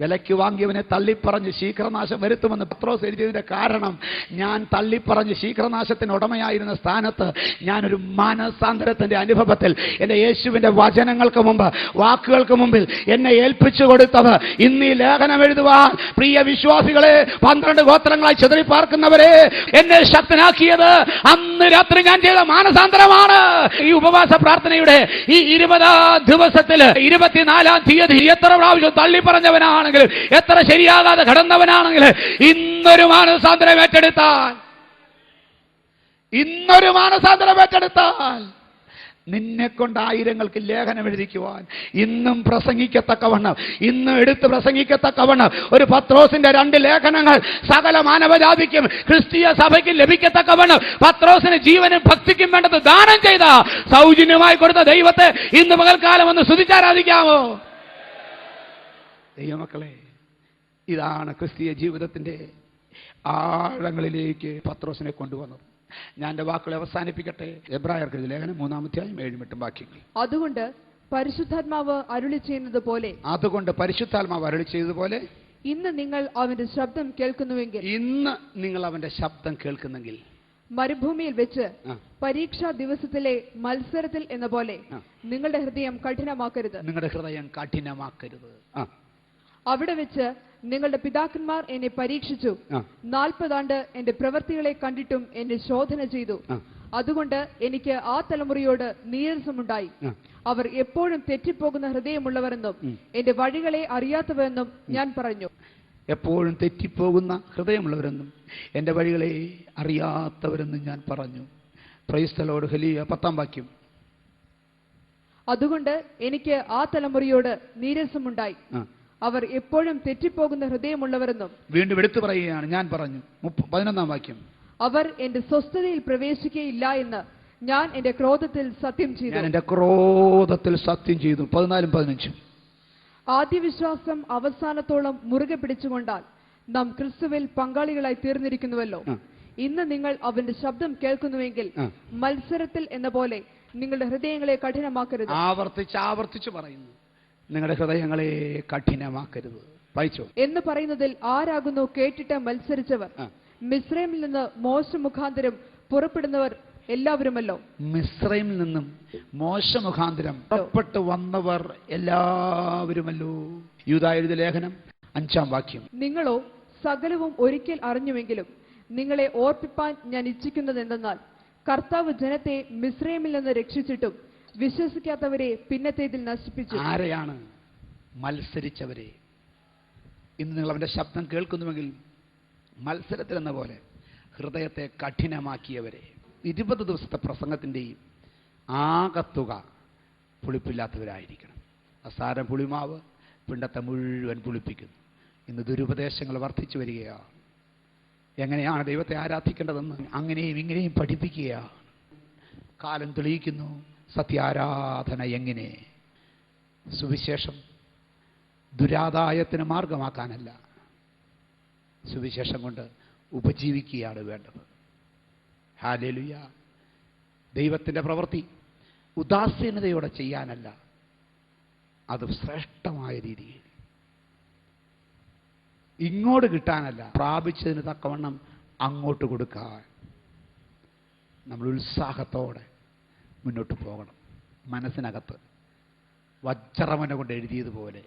വിലയ്ക്ക് വാങ്ങിയവനെ തള്ളിപ്പറഞ്ഞ് ശീഘ്രനാശം വരുത്തുമെന്ന് പത്രോസ് എഴുതിയതിന്റെ കാരണം, ഞാൻ തള്ളിപ്പറഞ്ഞ് ശീഘ്രനാശത്തിന് ഉടമയായിരുന്ന സ്ഥാനത്ത് ഞാനൊരു മാനസാന്തരത്തിന്റെ അനുഭവത്തിൽ എന്റെ യേശുവിന്റെ വചനങ്ങൾക്ക് മുമ്പ്, വാക്കുകൾക്ക് മുമ്പിൽ എന്നെ ഏൽപ്പിച്ചു കൊടുത്തത് ഇന്ന് ഈ ലേഖനം എഴുതുവാൻ പ്രിയ വിശ്വാസികളെ, 12 ഗോത്രങ്ങളായി ചിതറിപ്പാർക്കുന്നവരെ, എന്നെ ശക്തനാക്കിയത് അന്ന് രാത്രി ഞാൻ ചെയ്ത മാനസാന്തരമാണ്. ഈ ഉപവാസ പ്രാർത്ഥനയുടെ ഈ 20-ാം ദിവസത്തിൽ 24-ാം തീയതി എത്ര പ്രാവശ്യം തള്ളിപ്പറഞ്ഞവനാണ്, എത്ര ശരിയാകാതെ കടന്നവനാണെങ്കിൽ ഇന്നൊരു മാനസാന്തരം ഏറ്റെടുത്താൽ നിന്നെ കൊണ്ട് ആയിരങ്ങൾക്ക് ലേഖനം എഴുതിക്കുവാൻ, ഇന്നും പ്രസംഗിക്കത്തക്കവണ്ണം, ഇന്നും എടുത്ത് പ്രസംഗിക്കത്തക്കവണ്ണം ഒരു പത്രോസിന്റെ 2 ലേഖനങ്ങൾ സകല മാനവജാതിക്കും ക്രിസ്തീയ സഭയ്ക്കും ലഭിക്കത്തക്കവണ്ണം പത്രോസിന് ജീവനും ഭക്തിക്കും വേണ്ടത് ദാനം ചെയ്ത, സൗജന്യമായി കൊടുത്ത ദൈവത്തെ ഇന്ന് പകൽക്കാലം ഒന്ന് സ്തുതിച്ചാരാധിക്കാമോ? ദൈവമക്കളെ, ഇതാണ് ക്രിസ്തീയ ജീവിതത്തിന്റെ ആഴങ്ങളിലേക്ക് പത്രോസിനെ കൊണ്ടുവന്നത്. ഞാൻ എന്റെ വാക്കുകളെ അവസാനിപ്പിക്കട്ടെ. എബ്രായർക്ക് ലേഖനം 3-ാം അധ്യായം 7-8 വാക്യങ്ങൾ. അതുകൊണ്ട് പരിശുദ്ധാത്മാവ് അരുളി ചെയ്തതുപോലെ ഇന്ന് നിങ്ങൾ അവന്റെ ശബ്ദം കേൾക്കുന്നുവെങ്കിൽ മരുഭൂമിയിൽ വെച്ച് പരീക്ഷാ ദിവസത്തിലെ മത്സരത്തിൽ എന്ന പോലെ നിങ്ങളുടെ ഹൃദയം കഠിനമാക്കരുത്. അവിടെ വെച്ച് നിങ്ങളുടെ പിതാക്കന്മാർ എന്നെ പരീക്ഷിച്ചു, 40 ആണ്ട് എന്റെ പ്രവൃത്തികളെ കണ്ടിട്ടും എന്നെ ശോധന ചെയ്തു. അതുകൊണ്ട് എനിക്ക് ആ തലമുറയോട് നീരസമുണ്ടായി. അവർ എപ്പോഴും തെറ്റിപ്പോകുന്ന ഹൃദയമുള്ളവരെന്നും എന്റെ വഴികളെ അറിയാത്തവരെന്നും ഞാൻ പറഞ്ഞു. എപ്പോഴും തെറ്റിപ്പോകുന്ന ഹൃദയമുള്ളവരെന്നും എന്റെ വഴികളെ അറിയാത്തവരെന്നും ഞാൻ പറഞ്ഞു. Praise the Lord. ഹല്ലേലൂയ. 10-ാം വാക്യം. അതുകൊണ്ട് എനിക്ക് ആ തലമുറയോട് നീരസമുണ്ടായി. അവർ എപ്പോഴും തെറ്റിപ്പോകുന്ന ഹൃദയമുള്ളവരെന്നും വീണ്ടും എടുത്തു പറയുകയാണ്, ഞാൻ പറഞ്ഞു. 11-ാം വാക്യം. അവർ എന്റെ സ്വസ്ഥതയിൽ പ്രവേശിക്കുകയില്ല എന്ന് ഞാൻ എന്റെ ക്രോധത്തിൽ സത്യം ചെയ്തു. 14-ഉം 15-ഉം. ആദ്യ വിശ്വാസം അവസാനത്തോളം മുറുകെ പിടിച്ചുകൊണ്ടാൽ നാം ക്രിസ്തുവിൽ പങ്കാളികളായി തീർന്നിരിക്കുന്നുവല്ലോ. ഇന്ന് നിങ്ങൾ അവന്റെ ശബ്ദം കേൾക്കുന്നുവെങ്കിൽ മത്സരത്തിൽ എന്ന പോലെ നിങ്ങളുടെ ഹൃദയങ്ങളെ കഠിനമാക്കരുത്. ആവർത്തിച്ച് പറയുന്നു, നിങ്ങളുടെ ഹൃദയങ്ങളെ കഠിനമാക്കരുത്. വായിച്ചോ. എന്ന് പറയുന്നതിൽ ആരാകുന്നു കേട്ടിട്ട് മത്സരിച്ചവർ? മിസ്രൈമിൽ നിന്ന് മോശ മുഖാന്തരം പുറപ്പെടുന്നവർ എല്ലാവരുമല്ലോ. മിസ്രൈമിൽ നിന്നും മോശ മുഖാന്തരം പുറപ്പെട്ടു വന്നവർ എല്ലാവരുമല്ലോ. യൂദാ എഴുതിയ ലേഖനം 5-ാം വാക്യം. നിങ്ങളോ സകലവും ഒരിക്കൽ അറിഞ്ഞുവെങ്കിലും നിങ്ങളെ ഓർപ്പിപ്പാൻ ഞാൻ ഇച്ഛിക്കുന്നത് എന്തെന്നാൽ, കർത്താവ് ജനത്തെ മിസ്രൈമിൽ നിന്ന് രക്ഷിച്ചിട്ടും വിശ്വസിക്കാത്തവരെ പിന്നത്തേതിൽ നശിപ്പിച്ചു. ആരെയാണ്? മത്സരിച്ചവരെ. ഇന്ന് നിങ്ങൾ അവന്റെ ശബ്ദം കേൾക്കുന്നുവെങ്കിൽ മത്സരത്തിൽ എന്ന പോലെ ഹൃദയത്തെ കഠിനമാക്കിയവരെ. 20 ദിവസത്തെ പ്രസംഗത്തിൻ്റെയും ആകത്തുക പുളിപ്പില്ലാത്തവരായിരിക്കണം. അസാരം പുളിമാവ് പിണ്ടത്തെ മുഴുവൻ പുളിപ്പിക്കുന്നു. ഇന്ന് ദുരുപദേശങ്ങൾ വർദ്ധിച്ചു വരികയാണ്. എങ്ങനെയാണ് ദൈവത്തെ ആരാധിക്കേണ്ടതെന്ന് അങ്ങനെയും ഇങ്ങനെയും പഠിപ്പിക്കുകയാണ്. കാലം തെളിയിക്കുന്നു സത്യാരാധന എങ്ങനെ. സുവിശേഷം ദുരാദായത്തിന് മാർഗമാക്കാനല്ല, സുവിശേഷം കൊണ്ട് ഉപജീവിക്കുകയാണ് വേണ്ടത്. ഹല്ലേലൂയ. ദൈവത്തിൻ്റെ പ്രവൃത്തി ഉദാസീനതയോടെ ചെയ്യാനല്ല, അത് ശ്രേഷ്ഠമായ രീതിയിൽ ഇങ്ങോട്ട് കിട്ടാനല്ല, പ്രാപിച്ചതിന് തക്കവണ്ണം അങ്ങോട്ട് കൊടുക്കാൻ നമ്മൾ ഉത്സാഹത്തോടെ മുന്നോട്ട് പോകണം. മനസ്സിനകത്ത് വജ്രമന കൊണ്ട് എഴുതിയതുപോലെ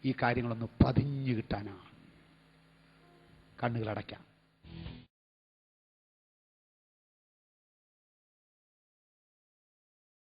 ഈ കാര്യങ്ങളൊന്ന് പതിഞ്ഞു കിട്ടാനാണ്. കണ്ണുകളടയ്ക്കാം.